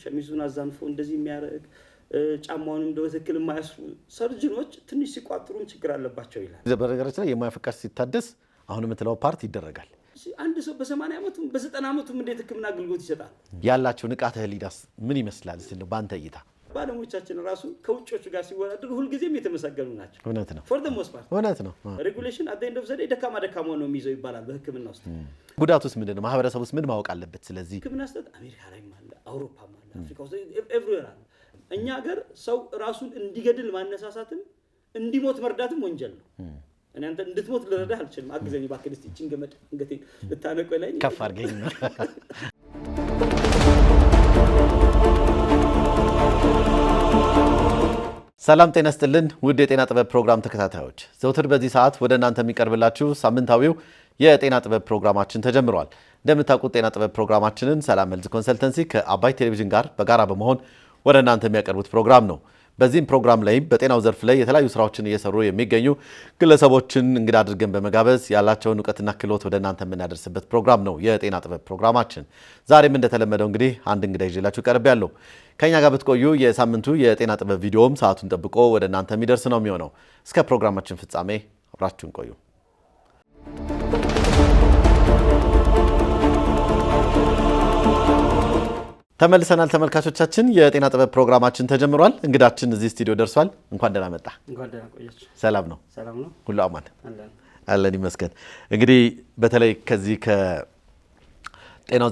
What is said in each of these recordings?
ሸሚዙን አዛንፎ እንደዚህ የሚያረግ ጫማውንም በትክክል የማያስሩ ሰርጅኖች ትንሽ ሲቋጥሩም ችግር አለባቸው ይላል። በነገራችን ላይ የሙያ ፍቃድ ሲታደስ አሁን የምትለው ፓርት ይደረጋል። አንድ ሰው በ80 ዓመቱም በ90 ዓመቱም እንዴት ህክምና አገልግሎት ይሰጣል? ያላቸው ንቃተ ህሊናስ ምን ይመስላል? እስቲ በአንተ እይታ ባለሙያዎቻችን ራሱ ከውጮቹ ጋር ሲወዳደሩ ሁልጊዜም የተመሰገኑ ናቸው። እውነት ነው። ፎር ዘ ሞስት ፓርት እውነት ነው። ሬጉሌሽን አት ዘ ኤንድ ኦፍ ዘ ዴይ ደካማ ነው የሚይዘው ይባላል በህክምና ውስጥ። ጉዳቱስ ምንድነው? ማህበረሰቡስ ምን ማወቅ አለበት? ስለዚህ ህክምና ስህተት አሜሪካ ላይም አለ፣ አውሮፓም አለ፣ አፍሪካ ውስጥ ኤቭሪዌር አለ። እኛ ሀገር ሰው ራሱን እንዲገድል ማነሳሳትም እንዲሞት መርዳትም ወንጀል ነው። እኔ አንተ እንድትሞት ልረዳህ አልችልም። አግዘኝ እባክህ እስቲ እቺን ገመድ እንገቴ ልታነቀው ላይ ከፍ አድርገኝ። ሰላም ጤና ይስጥልን ውድ የጤና ጥበብ ፕሮግራም ተከታታዮች፣ ዘውትር በዚህ ሰዓት ወደ እናንተ የሚቀርብላችሁ ሳምንታዊው የጤና ጥበብ ፕሮግራማችን ተጀምሯል። እንደምታውቁት ጤና ጥበብ ፕሮግራማችንን ሰላም ሄልዝ ኮንሰልተንሲ ከአባይ ቴሌቪዥን ጋር በጋራ በመሆን ወደ እናንተ የሚያቀርቡት ፕሮግራም ነው። በዚህም ፕሮግራም ላይ በጤናው ዘርፍ ላይ የተለያዩ ስራዎችን እየሰሩ የሚገኙ ግለሰቦችን እንግዳ አድርገን በመጋበዝ ያላቸውን ዕውቀትና ክህሎት ወደ እናንተ የምናደርስበት ፕሮግራም ነው የጤና ጥበብ ፕሮግራማችን። ዛሬም እንደተለመደው እንግዲህ አንድ እንግዳ ይዤላችሁ ቀርቤያለሁ። ከኛ ጋር ብትቆዩ የሳምንቱ የጤና ጥበብ ቪዲዮም ሰዓቱን ጠብቆ ወደ እናንተ የሚደርስ ነው የሚሆነው። እስከ ፕሮግራማችን ፍጻሜ አብራችሁን ቆዩ። ተመልሰናል ተመልካቾቻችን። የጤና ጥበብ ፕሮግራማችን ተጀምሯል። እንግዳችን እዚህ ስቱዲዮ ደርሷል። እንኳን ደህና መጣ። እንኳን ደህና ቆያችሁ። ሰላም ነው? ሰላም ነው። ሁሉ አማን አለን ይመስገን። እንግዲህ በተለይ ከዚህ ከጤናው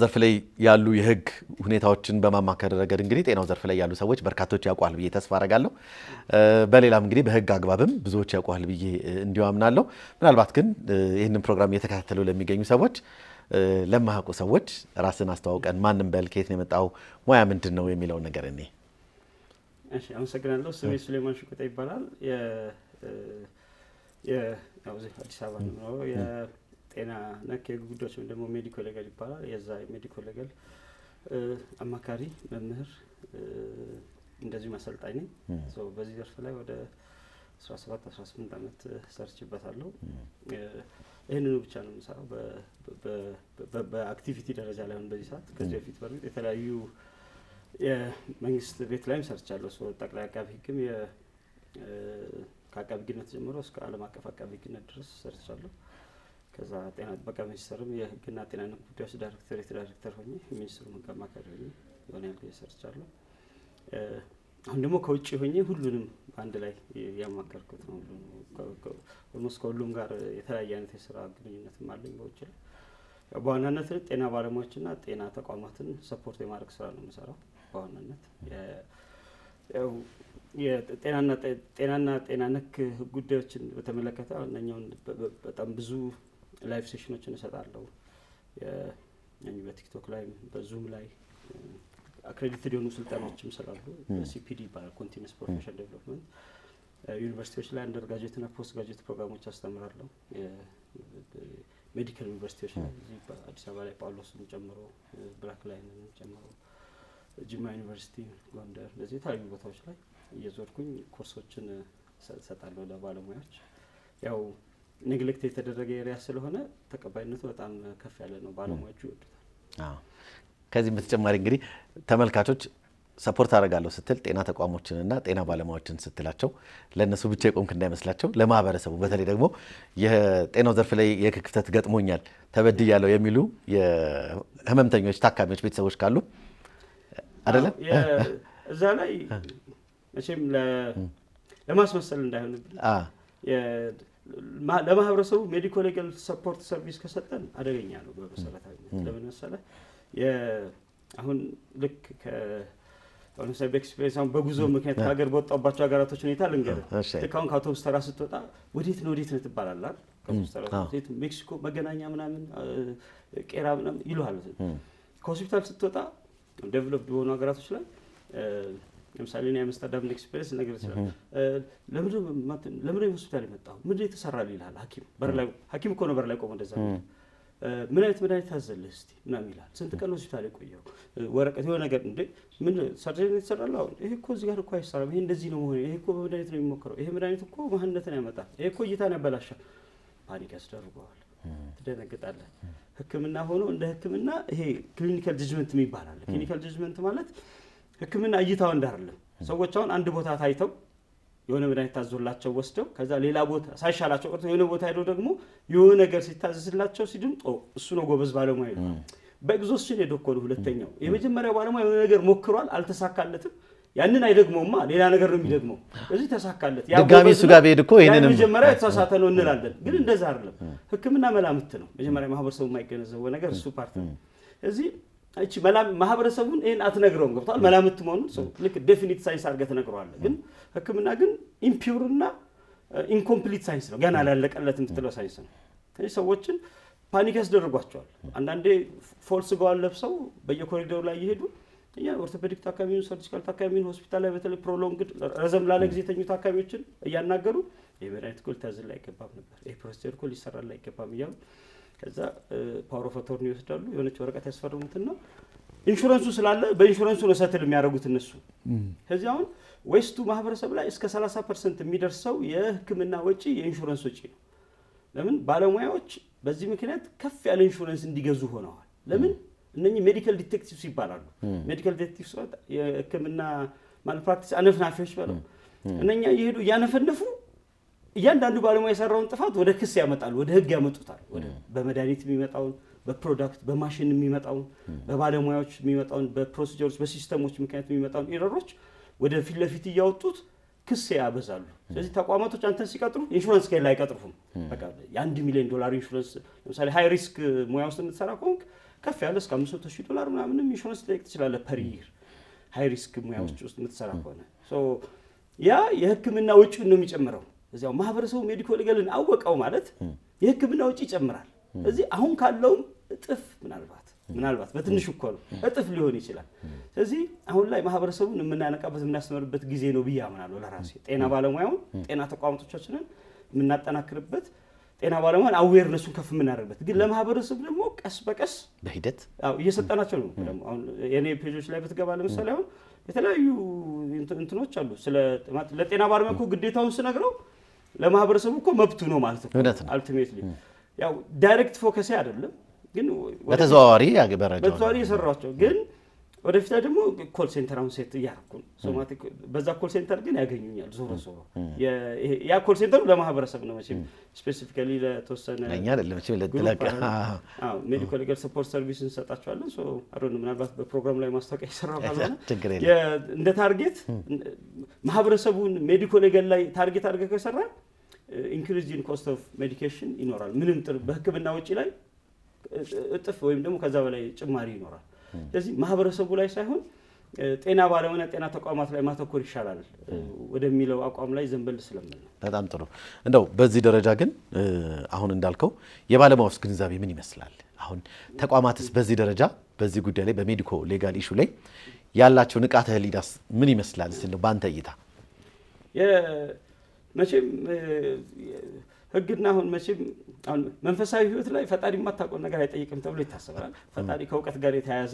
ዘርፍ ላይ ያሉ የህግ ሁኔታዎችን በማማከር ረገድ እንግዲህ ጤናው ዘርፍ ላይ ያሉ ሰዎች በርካቶች ያውቋል ብዬ ተስፋ አደርጋለሁ። በሌላም እንግዲህ በህግ አግባብም ብዙዎች ያውቋል ብዬ እንዲሁ አምናለሁ። ምናልባት ግን ይህንን ፕሮግራም እየተከታተሉ ለሚገኙ ሰዎች ለማያውቁ ሰዎች ራስን አስተዋውቀን ማንም በል ከየት ነው የመጣው ሙያ ምንድን ነው የሚለውን ነገር እኔ። እሺ አመሰግናለሁ። ስሜ ሱሌማን ሽኩታ ይባላል። አዲስ አበባ ነው። የጤና ነክ ጉዳዮች ወይም ደግሞ ሜዲኮ ሌጋል ይባላል። የዛ ሜዲኮ ሌጋል አማካሪ መምህር እንደዚሁ ማሰልጣኝ ነኝ። በዚህ ዘርፍ ላይ ወደ 17-18 ዓመት ሰርችበታለሁ። ይህንኑ ብቻ ነው የምሰራው በአክቲቪቲ ደረጃ ላይ አሁን በዚህ ሰዓት። ከዚህ በፊት በርግጥ የተለያዩ የመንግስት ቤት ላይም ሰርቻለሁ። ጠቅላይ አቃቢ ህግም ከአቃቢ ህግነት ጀምሮ እስከ ዓለም አቀፍ አቃቢ ህግነት ድረስ ሰርቻለሁ። ከዛ ጤና ጥበቃ ሚኒስቴርም የህግና ጤና ነክ ጉዳዮች ዳይሬክተር ሆኜ ሚኒስትሩ ህግ አማካሪ ሆኜ የሆነ ያህል ሰርቻለሁ። አሁን ደግሞ ከውጭ ሆኜ ሁሉንም አንድ ላይ ያማከርኩት ነው። ኦልሞስት ከሁሉም ጋር የተለያየ አይነት የስራ ግንኙነትም አለኝ በውጭ ላይ። በዋናነት ጤና ባለሙያዎችና ጤና ተቋማትን ሰፖርት የማድረግ ስራ ነው የምሰራው። በዋናነት ጤናና ጤና ነክ ጉዳዮችን በተመለከተ እነኛውን በጣም ብዙ ላይቭ ሴሽኖችን እሰጣለሁ። በቲክቶክ ላይ በዙም ላይ አክሬዲትድ የሆኑ ስልጠናዎችም ስላሉ ሲፒዲ ይባላል፣ ኮንቲኒየስ ፕሮፌሽናል ዴቨሎፕመንት። ዩኒቨርሲቲዎች ላይ አንደር ግራጁዌት እና ፖስት ግራጁዌት ፕሮግራሞች አስተምራለሁ። ሜዲካል ዩኒቨርሲቲዎች ላይ እዚህ አዲስ አበባ ላይ ጳውሎስን ጨምሮ ብላክ ላይንን ጨምሮ ጅማ ዩኒቨርሲቲ፣ ጎንደር፣ እንደዚህ የተለያዩ ቦታዎች ላይ እየዞርኩኝ ኮርሶችን እሰጣለሁ ለባለሙያዎች። ያው ኔግሌክት የተደረገ ኤሪያ ስለሆነ ተቀባይነቱ በጣም ከፍ ያለ ነው። ባለሙያዎቹ ይወዱታል። ከዚህም በተጨማሪ እንግዲህ ተመልካቾች ሰፖርት አደርጋለሁ ስትል ጤና ተቋሞችንና ጤና ባለሙያዎችን ስትላቸው ለእነሱ ብቻ የቆምክ እንዳይመስላቸው፣ ለማህበረሰቡ በተለይ ደግሞ የጤናው ዘርፍ ላይ የክፍተት ገጥሞኛል ተበድያለሁ የሚሉ የህመምተኞች ታካሚዎች ቤተሰቦች ካሉ አይደለም እዛ ላይ መቼም ለማስመሰል እንዳይሆንብን ለማህበረሰቡ ሜዲኮ ሌጋል ሰፖርት ሰርቪስ ከሰጠን አደገኛ ነው በመሰረታዊነት። ለምን መሰለህ? አሁን ልክ ለምሳሌ በኤክስፒሪየንስ አሁን በጉዞ ምክንያት ከሀገር በወጣባቸው ሀገራቶች ሁኔታ ልንገርህ። ልክ አሁን ከአውቶቡስ ተራ ስትወጣ ወዴት ነው ትባላለህ። ከአውቶቡስ ተራ ሜክሲኮ መገናኛ ምናምን ቄራ ምናምን ይሉሃል። ከሆስፒታል ስትወጣ ዴቨሎፕድ በሆኑ ሀገራቶች ላይ ለምሳሌ እኔ አምስተርዳም ኤክስፒሪየንስ ነገር ይችላል። ለምን ሆስፒታል የመጣው ምን የተሰራል ይልሃል ሐኪም እኮ ነው በር ላይ ቆሞ እንደዛ ምን አይነት መድኃኒት ታዘልህ እስቲ ምናምን ይላል። ስንት ቀን ሆስፒታል የቆየው ወረቀት የሆነ ነገር እንዴ ምን ሰርጀሪ የተሰራል? አሁን ይሄ እኮ እዚህ ጋር እኮ አይሰራም፣ ይሄ እንደዚህ ነው መሆን፣ ይሄ እኮ በመድኃኒት ነው የሚሞክረው፣ ይሄ መድኃኒት እኮ መሀንነትን ያመጣል፣ ይሄ እኮ እይታን ያበላሻል። ፓኒክ ያስደርገዋል። ትደነግጣለህ። ህክምና ሆኖ እንደ ህክምና ይሄ ክሊኒካል ጀጅመንት ይባላል። ክሊኒካል ጀጅመንት ማለት ህክምና እይታው እንዳይደለም ሰዎች አሁን አንድ ቦታ ታይተው የሆነ መድኃኒት ታዞላቸው ወስደው ከዛ ሌላ ቦታ ሳይሻላቸው ቀርቶ የሆነ ቦታ ሄዶ ደግሞ የሆነ ነገር ሲታዘዝላቸው ሲድም እሱ ነው ጎበዝ ባለሙያ ነው። በኤግዞስሽን የዶኮሉ ሁለተኛው የመጀመሪያው ባለሙያ የሆነ ነገር ሞክሯል አልተሳካለትም ያንን አይደግመውማ ሌላ ነገር ነው የሚደግመው እዚህ ተሳካለት ያ ድጋሚ እሱ ጋር ቢሄድ እኮ ይሄንን መጀመሪያ የተሳሳተ ነው እንላለን ግን እንደዛ አይደለም ህክምና መላምት ነው መጀመሪያ ማህበረሰቡ የማይገነዘበው ነገር እሱ ፓርት ነው እዚህ እቺ ማህበረሰቡን ይሄን አትነግረውም ገብቷል መላምት መሆኑን ሰው ልክ ዴፊኒት ሳይንስ አድርገህ ትነግረዋለህ ግን ህክምና ግን ኢምፒውርና ኢንኮምፕሊት ሳይንስ ነው ገና ያላለቀለት የምትለው ሳይንስ ነው ስለዚህ ሰዎችን ፓኒክ ያስደርጓቸዋል አንዳንዴ ፎልስ ጋውን ለብሰው በየኮሪዶሩ ላይ ይሄዱ እኛ ኦርቶፔዲክ ታካሚውን ሰርጂካል ታካሚውን ሆስፒታል ላይ በተለይ ፕሮሎንግድ ረዘም ላለ ጊዜ ተኙ ታካሚዎችን እያናገሩ የመድኃኒት ኮል ታዝል ላይ አይገባም ነበር ፕሮስቴር ኮል ይሰራል ላይ አይገባም እያሉ ከዛ ፓወር ኦፍ አቶርኒ ይወስዳሉ የሆነች ወረቀት ያስፈርሙትና ኢንሹራንሱ ስላለ በኢንሹራንሱ ነው ሰትል የሚያደርጉት እነሱ ከዚህ አሁን ዌስቱ ማህበረሰብ ላይ እስከ 30% የሚደርሰው የህክምና ወጪ የኢንሹራንስ ወጪ ነው ለምን ባለሙያዎች በዚህ ምክንያት ከፍ ያለ ኢንሹራንስ እንዲገዙ ሆነዋል ለምን እነኚህ ሜዲካል ዲቴክቲቭስ ይባላሉ ሜዲካል ዲቴክቲቭስ የህክምና ማልፕራክቲስ አነፍናፊዎች ባለው እነኛ ይሄዱ ያነፈነፉ እያንዳንዱ ባለሙያ የሰራውን ጥፋት ወደ ክስ ያመጣሉ ወደ ህግ ያመጡታል ወደ በመድኃኒት የሚመጣውን በፕሮዳክት በማሽን የሚመጣውን በባለሙያዎች የሚመጣውን በፕሮሲጀሮች በሲስተሞች ምክንያት የሚመጣውን ኤረሮች ወደ ፊት ለፊት እያወጡት ክስ ያበዛሉ ስለዚህ ተቋማቶች አንተን ሲቀጥሩ ኢንሹራንስ ከሌላ አይቀጥሩም በቃ $1 ሚሊዮን ኢንሹራንስ ለምሳሌ ሃይ ሪስክ ሙያ ውስጥ የምትሰራ ከሆንክ ከፍ ያለ እስከ $500,000 ምናምን ኢንሹራንስ ጠይቅ ትችላለህ ፐር ይር ሃይ ሪስክ ሙያዎች ውስጥ የምትሰራ ከሆነ ሶ ያ የህክምና ወጪውን ነው የሚጨምረው እዚያው ማህበረሰቡ ሜዲኮ ሊጋልን አወቀው ማለት የህክምና ወጪ ይጨምራል ስለዚህ አሁን ካለው እጥፍ ምናልባት በትንሹ እኮ ነው እጥፍ ሊሆን ይችላል ስለዚህ አሁን ላይ ማህበረሰቡን የምናነቃበት የምናስተምርበት ጊዜ ነው ብዬ አምናለሁ ለራሴ ጤና ባለሙያውን ጤና ተቋማቶቻችንን የምናጠናክርበት ጤና ባለሙያን አዌርነሱን ከፍ የምናደርግበት ግን ለማህበረሰቡ ደግሞ ቀስ በቀስ በሂደት እየሰጠናቸው ነው ደግሞ አሁን የኔ ፔጆች ላይ ብትገባ ለምሳሌ አሁን የተለያዩ እንትኖች አሉ ስለ ለጤና ባለሙያ እኮ ግዴታውን ስነግረው ለማህበረሰቡ እኮ መብቱ ነው ማለት ነው አልቲሜትሊ ያው ዳይሬክት ፎከስ አይደለም ግን በተዘዋዋሪ የሰራቸው ግን ወደፊት ደግሞ ኮል ሴንተር አሁን ሴት እያደረኩ ነው ሶማቲክ በዛ ኮል ሴንተር ግን ያገኙኛል ዞሮ ያ ኮል ሴንተሩ ለማህበረሰብ ነው መቼም ስፔሲፊካሊ ለተወሰነ ለኛ አይደለም መቼም ለተለቀ ሜዲካል ሊጋል ሰፖርት ሰርቪስ እንሰጣቸዋለን ሶ አሮን ምናልባት በፕሮግራም ላይ ማስታወቂያ ይሰራል እንደ ታርጌት ማህበረሰቡን ሜዲካል ሊጋል ላይ ታርጌት አድርገህ ከሰራ ኢንክሪዝ ኢን ኮስት ኦፍ ሜዲኬሽን ይኖራል ምንም በህክምና ወጪ ላይ እጥፍ ወይም ደግሞ ከዛ በላይ ጭማሪ ይኖራል ስለዚህ ማህበረሰቡ ላይ ሳይሆን ጤና ባለሙያ ጤና ተቋማት ላይ ማተኮር ይሻላል ወደሚለው አቋም ላይ ዘንበል ስለምን በጣም ጥሩ እንደው በዚህ ደረጃ ግን አሁን እንዳልከው የባለሙያውስ ግንዛቤ ምን ይመስላል አሁን ተቋማትስ በዚህ ደረጃ በዚህ ጉዳይ ላይ በሜዲኮ ሌጋል ኢሹ ላይ ያላቸው ንቃተ ህሊናስ ምን ይመስላል እስቲ ነው ባንተ እይታ መቼም ህግና አሁን መቼም አሁን መንፈሳዊ ህይወት ላይ ፈጣሪ የማታውቀው ነገር አይጠይቅም ተብሎ ይታሰባል ፈጣሪ ከእውቀት ጋር የተያያዘ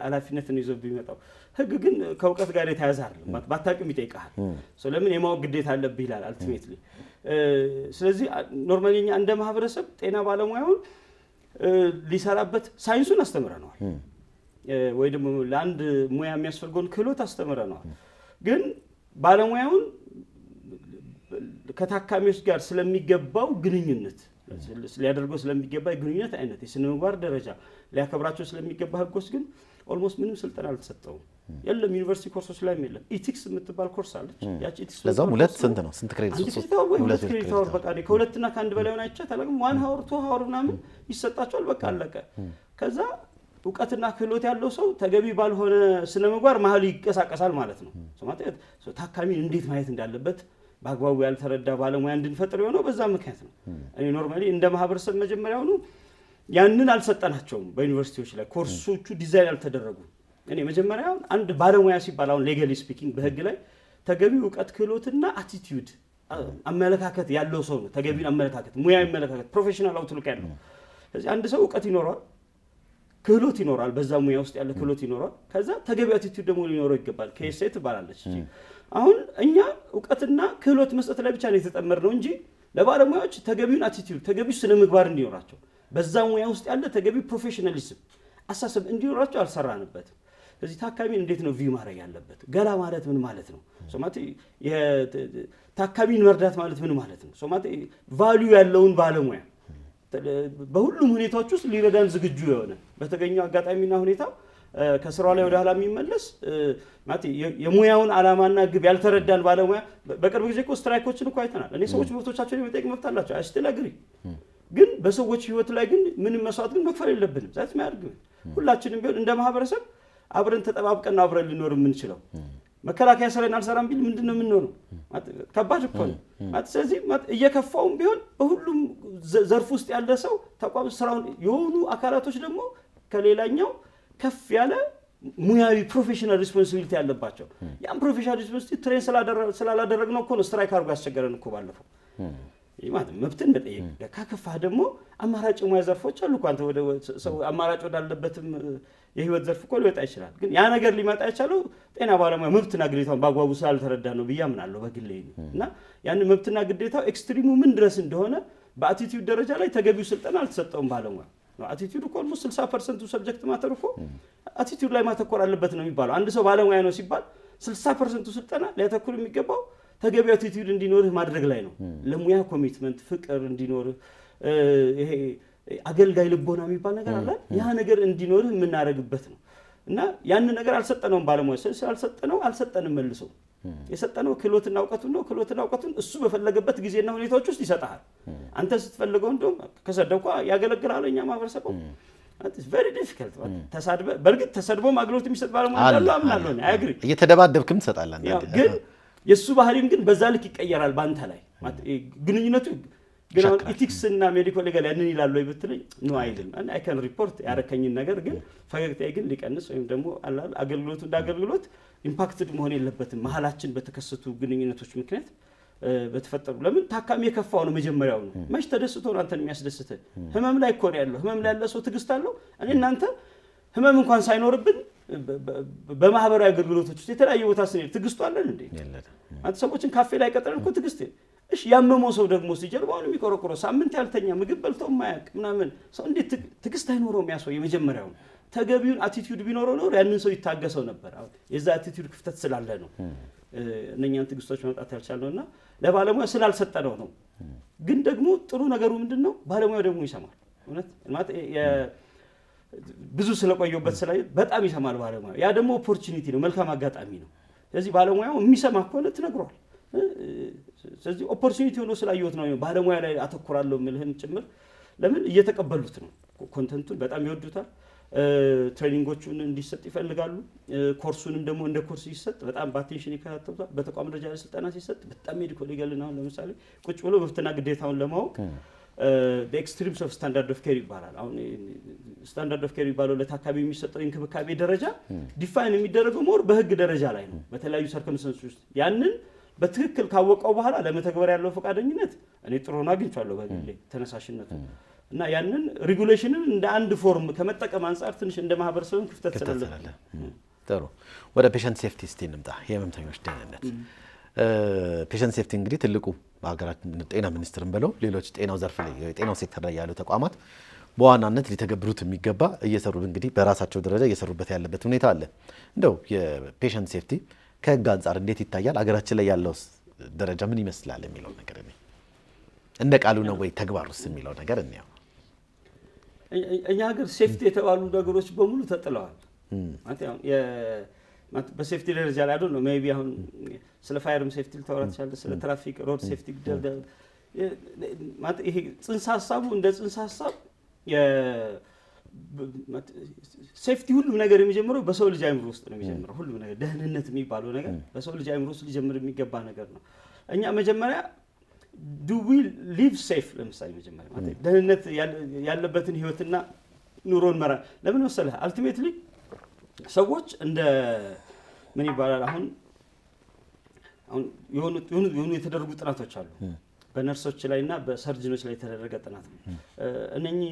ኃላፊነትን ይዞ ቢመጣው ህግ ግን ከእውቀት ጋር የተያያዘ አይደለም ባታውቅም ይጠይቃል ለምን የማወቅ ግዴታ አለብህ ይላል አልቲሜትሊ ስለዚህ ኖርማሊ እኛ እንደ ማህበረሰብ ጤና ባለሙያውን ሊሰራበት ሳይንሱን አስተምረናል ወይ ደግሞ ለአንድ ሙያ የሚያስፈልገውን ክህሎት አስተምረናል ግን ባለሙያውን ከታካሚዎች ጋር ስለሚገባው ግንኙነት ሊያደርገው ስለሚገባ ግንኙነት አይነት የስነ ምግባር ደረጃ ሊያከብራቸው ስለሚገባ ህጎች ግን ኦልሞስት ምንም ስልጠና አልተሰጠውም የለም ዩኒቨርሲቲ ኮርሶች ላይ የለም ኢቲክስ የምትባል ኮርስ አለች ያቺ ኢቲክስ ለዛው ሁለት ስንት ነው ስንት ክሬዲት ሁለት ክሬዲት አወር በቃ ከሁለትና ከአንድ በላይ ሆነ አይቻ ታላቅ 1 hour 2 hour ምናምን ይሰጣቸዋል በቃ አለቀ ከዛ እውቀትና ክህሎት ያለው ሰው ተገቢ ባልሆነ ስነ ምግባር መሀል ይቀሳቀሳል ማለት ነው ታካሚን እንዴት ማየት እንዳለበት በአግባቡ ያልተረዳ ባለሙያ እንድንፈጥር የሆነው በዛ ምክንያት ነው እኔ ኖርማሊ እንደ ማህበረሰብ መጀመሪያው ነው ያንን አልሰጠናቸውም በዩኒቨርሲቲዎች ላይ ኮርሶቹ ዲዛይን አልተደረጉ እኔ መጀመሪያው አንድ ባለሙያ ሲባል አሁን ሌጋሊ ስፒኪንግ በህግ ላይ ተገቢ እውቀት ክህሎትና አቲቲዩድ አመለካከት ያለው ሰው ነው ተገቢ አመለካከት ሙያዊ አመለካከት ፕሮፌሽናል አውትሉክ ያለው ስለዚህ አንድ ሰው እውቀት ይኖራል ክህሎት ይኖራል በዛ ሙያ ውስጥ ያለ ክህሎት ይኖራል ከዛ ተገቢ አቲቲዩድ ደግሞ ሊኖረው ይገባል ከሴት ባላለች አሁን እኛ እውቀትና ክህሎት መስጠት ላይ ብቻ ነው የተጠመርነው እንጂ ለባለሙያዎች ተገቢውን አቲቲዩድ ተገቢው ስነ ምግባር እንዲኖራቸው በዛ ሙያ ውስጥ ያለ ተገቢ ፕሮፌሽናሊዝም አሳሰብ እንዲኖራቸው አልሰራንበትም ስለዚህ ታካሚን እንዴት ነው ቪው ማድረግ ያለበት? ገላ ማለት ምን ማለት ነው? ሶማቴ የታካሚን መርዳት ማለት ምን ማለት ነው? ሶማቴ ቫልዩ ያለውን ባለሙያ በሁሉም ሁኔታዎች ውስጥ ሊረዳን ዝግጁ የሆነ በተገኘው አጋጣሚና ሁኔታ ከስራው ላይ ወደ ኋላ የሚመለስ ማለት የሙያውን ዓላማና ግብ ያልተረዳን ባለሙያ በቅርብ ጊዜ እኮ ስትራይኮችን እኮ አይተናል። እኔ ሰዎች መብቶቻቸውን የመጠየቅ መብት አላቸው አስቲል አግሪ፣ ግን በሰዎች ህይወት ላይ ግን ምንም መስዋዕት ግን መክፈል የለብንም። ዛት ማያርግ ሁላችንም ቢሆን እንደ ማህበረሰብ አብረን ተጠባብቀን አብረን ልኖር የምንችለው መከላከያ ሰራዊት አልሰራም ቢል ምንድነው የምንሆነው? ከባድ እኮ ነው። ስለዚህ እየከፋውም ቢሆን በሁሉም ዘርፍ ውስጥ ያለ ሰው ተቋም ስራውን የሆኑ አካላቶች ደግሞ ከሌላኛው ከፍ ያለ ሙያዊ ፕሮፌሽናል ሪስፖንሲቢሊቲ ያለባቸው ያን ፕሮፌሽናል ሪስፖንሲቢሊቲ ትሬን ስላላደረግነው እኮ ነው ስትራይክ አድርጎ ያስቸገረን እኮ ባለፈው። ማለት መብትን መጠየቅ ካከፋህ ደግሞ አማራጭ ሙያ ዘርፎች አሉ እኮ አንተ ወደ ሰው አማራጭ ወዳለበትም የህይወት ዘርፍ እኮ ሊወጣ ይችላል። ግን ያ ነገር ሊመጣ የቻለው ጤና ባለሙያ መብትና ግዴታውን በአግባቡ ስላልተረዳ ነው ብዬ አምናለሁ በግሌ። እና ያን መብትና ግዴታው ኤክስትሪሙ ምን ድረስ እንደሆነ በአቲቲዩድ ደረጃ ላይ ተገቢው ስልጠና አልተሰጠውም ባለሙያ። አቲቲዩድ እኮ ኦልሞስት 60% ሰብጀክት ማተር እኮ አቲቲዩድ ላይ ማተኮር አለበት ነው የሚባለው። አንድ ሰው ባለሙያ ነው ሲባል 60% ስልጠና ሊያተኩር የሚገባው ተገቢው አቲቲዩድ እንዲኖርህ ማድረግ ላይ ነው። ለሙያ ኮሚትመንት ፍቅር እንዲኖርህ ይሄ አገልጋይ ልቦና የሚባል ነገር አለ። ያ ነገር እንዲኖርህ የምናደርግበት ነው። እና ያን ነገር አልሰጠነውም ባለሙያ አልሰጠንም መልሶ የሰጠነው ክህሎትና እውቀቱን ነው። ክህሎትና እውቀቱን እሱ በፈለገበት ጊዜና ሁኔታዎች ውስጥ ይሰጣል። አንተ ስትፈልገው እንደውም ከሰደብኳ ያገለግላል። እኛ ማህበረሰቡ it's very difficult በርግጥ ተሰድቦ አገልግሎት የሚሰጥ ባለሙያ እንዳለ አምናለሁ። አይ አግሪ እየተደባደብክም ትሰጣለህ ግን የሱ ባህሪም ግን በዛ ልክ ይቀየራል ባንተ ላይ ግንኙነቱ። ግን አሁን ኢቲክስ እና ሜዲካል ሌጋል ያንን ይላሉ አይብትልኝ ነው አይልም። አይ ካን ሪፖርት ያረከኝን ነገር ግን ፈገግታዬ ግን ሊቀንስ ወይም ደግሞ አገልግሎቱ እንዳገልግሎት ኢምፓክትድ መሆን የለበትም። መሀላችን በተከሰቱ ግንኙነቶች ምክንያት በተፈጠሩ ለምን ታካሚ የከፋው ነው መጀመሪያው ነው። መች ተደስቶ ነው አንተን የሚያስደስተ? ህመም ላይ እኮ ነው ያለው። ህመም ላይ ያለ ሰው ትግስት አለው። እኔ እናንተ ህመም እንኳን ሳይኖርብን በማህበራዊ አገልግሎቶች ውስጥ የተለያየ ቦታ ስንሄድ ትግስቱ አለን እንዴ? አንተ ሰዎችን ካፌ ላይ ቀጠረን እኮ ትግስት። እሺ ያመመው ሰው ደግሞ ሲጀርባውን የሚቆረቆረው ሳምንት ያልተኛ ምግብ በልቶ የማያውቅ ምናምን ሰው እንዴት ትግስት አይኖረውም? ያሰው የመጀመሪያው ተገቢውን አቲቲዩድ ቢኖረው ነው ያንን ሰው ይታገሰው ነበር። አሁን የዛ አቲቲዩድ ክፍተት ስላለ ነው እነኛን ትግስቶች ማምጣት ያልቻልነውና ለባለሙያ ስላልሰጠነው ነው። ግን ደግሞ ጥሩ ነገሩ ምንድነው? ባለሙያው ደግሞ ይሰማል። እውነት ማለት ብዙ ስለቆየበት ስላየ በጣም ይሰማል ባለሙያው። ያ ደግሞ ኦፖርቹኒቲ ነው፣ መልካም አጋጣሚ ነው። ስለዚህ ባለሙያው የሚሰማ ከሆነ ትነግሯል። ስለዚህ ኦፖርቹኒቲ ሆኖ ስላየሁት ነው ባለሙያ ላይ አተኩራለሁ የምልህም ጭምር። ለምን እየተቀበሉት ነው፣ ኮንተንቱን በጣም ይወዱታል። ትሬኒንጎቹን እንዲሰጥ ይፈልጋሉ። ኮርሱንም ደግሞ እንደ ኮርስ ይሰጥ በጣም በአቴንሽን ይከታተሉታል። በተቋም ደረጃ ላይ ስልጠና ሲሰጥ በጣም ሜዲካል ሊጋል ነው። ለምሳሌ ቁጭ ብሎ መብትና ግዴታውን ለማወቅ ኤክስትሪምስ ኦፍ ስታንዳርድ ኦፍ ኬር ይባላል። አሁን ስታንዳርድ ኦፍ ኬር ይባለው ለታካሚ የሚሰጠው እንክብካቤ ደረጃ ዲፋይን የሚደረገው ሞር በህግ ደረጃ ላይ ነው፣ በተለያዩ ሰርከምስታንስ ውስጥ። ያንን በትክክል ካወቀው በኋላ ለመተግበር ያለው ፈቃደኝነት እኔ ጥሩ ነው አግኝቻለሁ በግሌ ተነሳሽነቱ። እና ያንን ሬጉሌሽንን እንደ አንድ ፎርም ከመጠቀም አንፃር ትንሽ እንደ ማህበረሰቡ ክፍተት ስላለ ጥሩ። ወደ ፔሸንት ሴፍቲ እስቲ እንምጣ። የህመምተኞች ደህንነት ፔሸንት ሴፍቲ እንግዲህ ትልቁ በሀገራችን ጤና ሚኒስቴርም ብለው ሌሎች ጤናው ዘርፍ ላይ የጤናው ሴክተር ላይ ያሉ ተቋማት በዋናነት ሊተገብሩት የሚገባ እየሰሩ እንግዲህ በራሳቸው ደረጃ እየሰሩበት ያለበት ሁኔታ አለ። እንደው የፔሸንት ሴፍቲ ከህግ አንፃር እንዴት ይታያል? ሀገራችን ላይ ያለው ደረጃ ምን ይመስላል የሚለው ነገር እንደ ቃሉ ነው ወይ ተግባሩስ የሚለው ነገር እንየው። እኛ ሀገር ሴፍቲ የተባሉ ነገሮች በሙሉ ተጥለዋል። በሴፍቲ ደረጃ ላይ አይደል ነው ሜቢ አሁን ስለ ፋየርም ሴፍቲ ልታወራ ትችላለህ፣ ስለ ትራፊክ ሮድ ሴፍቲ ማለት ይሄ ጽንሰ ሀሳቡ እንደ ጽንሰ ሀሳብ ሴፍቲ ሁሉም ነገር የሚጀምረው በሰው ልጅ አእምሮ ውስጥ ነው የሚጀምረው። ሁሉም ነገር ደህንነት የሚባለው ነገር በሰው ልጅ አእምሮ ውስጥ ሊጀምር የሚገባ ነገር ነው። እኛ መጀመሪያ do we live safe ለምሳሌ መጀመሪያ ማለት ደህንነት ያለበትን ህይወትና ኑሮን መራ ለምን መሰለህ አልቲሜትሊ ሰዎች እንደ ምን ይባላል አሁን የሆኑ የተደረጉ ጥናቶች አሉ በነርሶች ላይና በሰርጅኖች ላይ የተደረገ ጥናት ነው። እነኚህ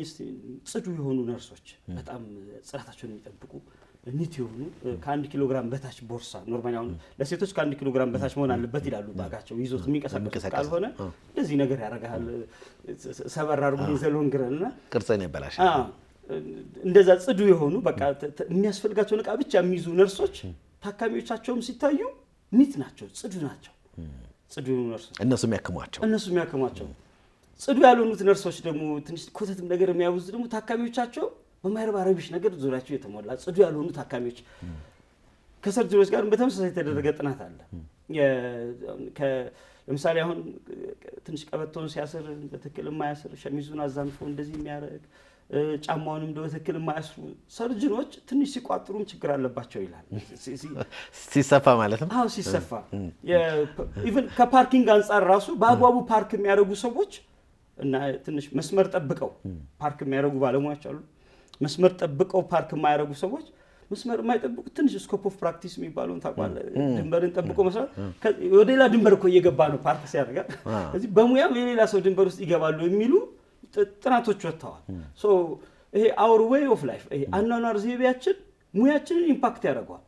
ጽዱ የሆኑ ነርሶች በጣም ጽዳታቸውን የሚጠብቁ ኒት የሆኑ ከ1 ኪሎ ግራም በታች ቦርሳ ኖርማሊ አሁን ለሴቶች ከ1 ኪሎ ግራም በታች መሆን አለበት ይላሉ። ባጋቸው ይዞት የሚንቀሳቀስ ካልሆነ እንደዚህ ነገር ያደርጋል። ሰበር አድርጎ ይዘሎን ግረልና ቅርጽን ያበላሻል። እንደዛ ጽዱ የሆኑ በቃ የሚያስፈልጋቸውን ዕቃ ብቻ የሚይዙ ነርሶች ታካሚዎቻቸውም ሲታዩ ኒት ናቸው፣ ጽዱ ናቸው። ጽዱ ነርሶች እነሱ የሚያክሟቸው ጽዱ ያልሆኑት ነርሶች ደግሞ ትንሽ ኮተትም ነገር የሚያውዙ ደግሞ ታካሚዎቻቸው በማይረባ ረብሽ ነገር ዙሪያቸው የተሞላ ጽዱ ያልሆኑ ታካሚዎች ከሰርጀሪዎች ጋር በተመሳሳይ የተደረገ ጥናት አለ። ለምሳሌ አሁን ትንሽ ቀበቶን ሲያስር በትክክል የማያስር ሸሚዙን አዛንፎ እንደዚህ የሚያደርግ ጫማውንም በትክክል የማያስሩ ሰርጅኖች ትንሽ ሲቋጥሩም ችግር አለባቸው ይላል። ሲሰፋ ማለት ነው። አዎ ሲሰፋ ኢቭን ከፓርኪንግ አንጻር ራሱ በአግባቡ ፓርክ የሚያደርጉ ሰዎች እና ትንሽ መስመር ጠብቀው ፓርክ የሚያደርጉ ባለሙያዎች አሉ። መስመር ጠብቀው ፓርክ የማያደርጉ ሰዎች መስመር የማይጠብቁ ትንሽ ስኮፕ ኦፍ ፕራክቲስ የሚባለውን ታውቃለህ። ድንበርን ጠብቆ መስራት ወደ ሌላ ድንበር እኮ እየገባ ነው ፓርክ ሲያደርጋል። ስለዚህ በሙያም የሌላ ሰው ድንበር ውስጥ ይገባሉ የሚሉ ጥናቶች ወጥተዋል። ሶ ይሄ አወር ዌይ ኦፍ ላይፍ ይሄ አኗኗር ዘይቤያችን ሙያችንን ኢምፓክት ያደርገዋል።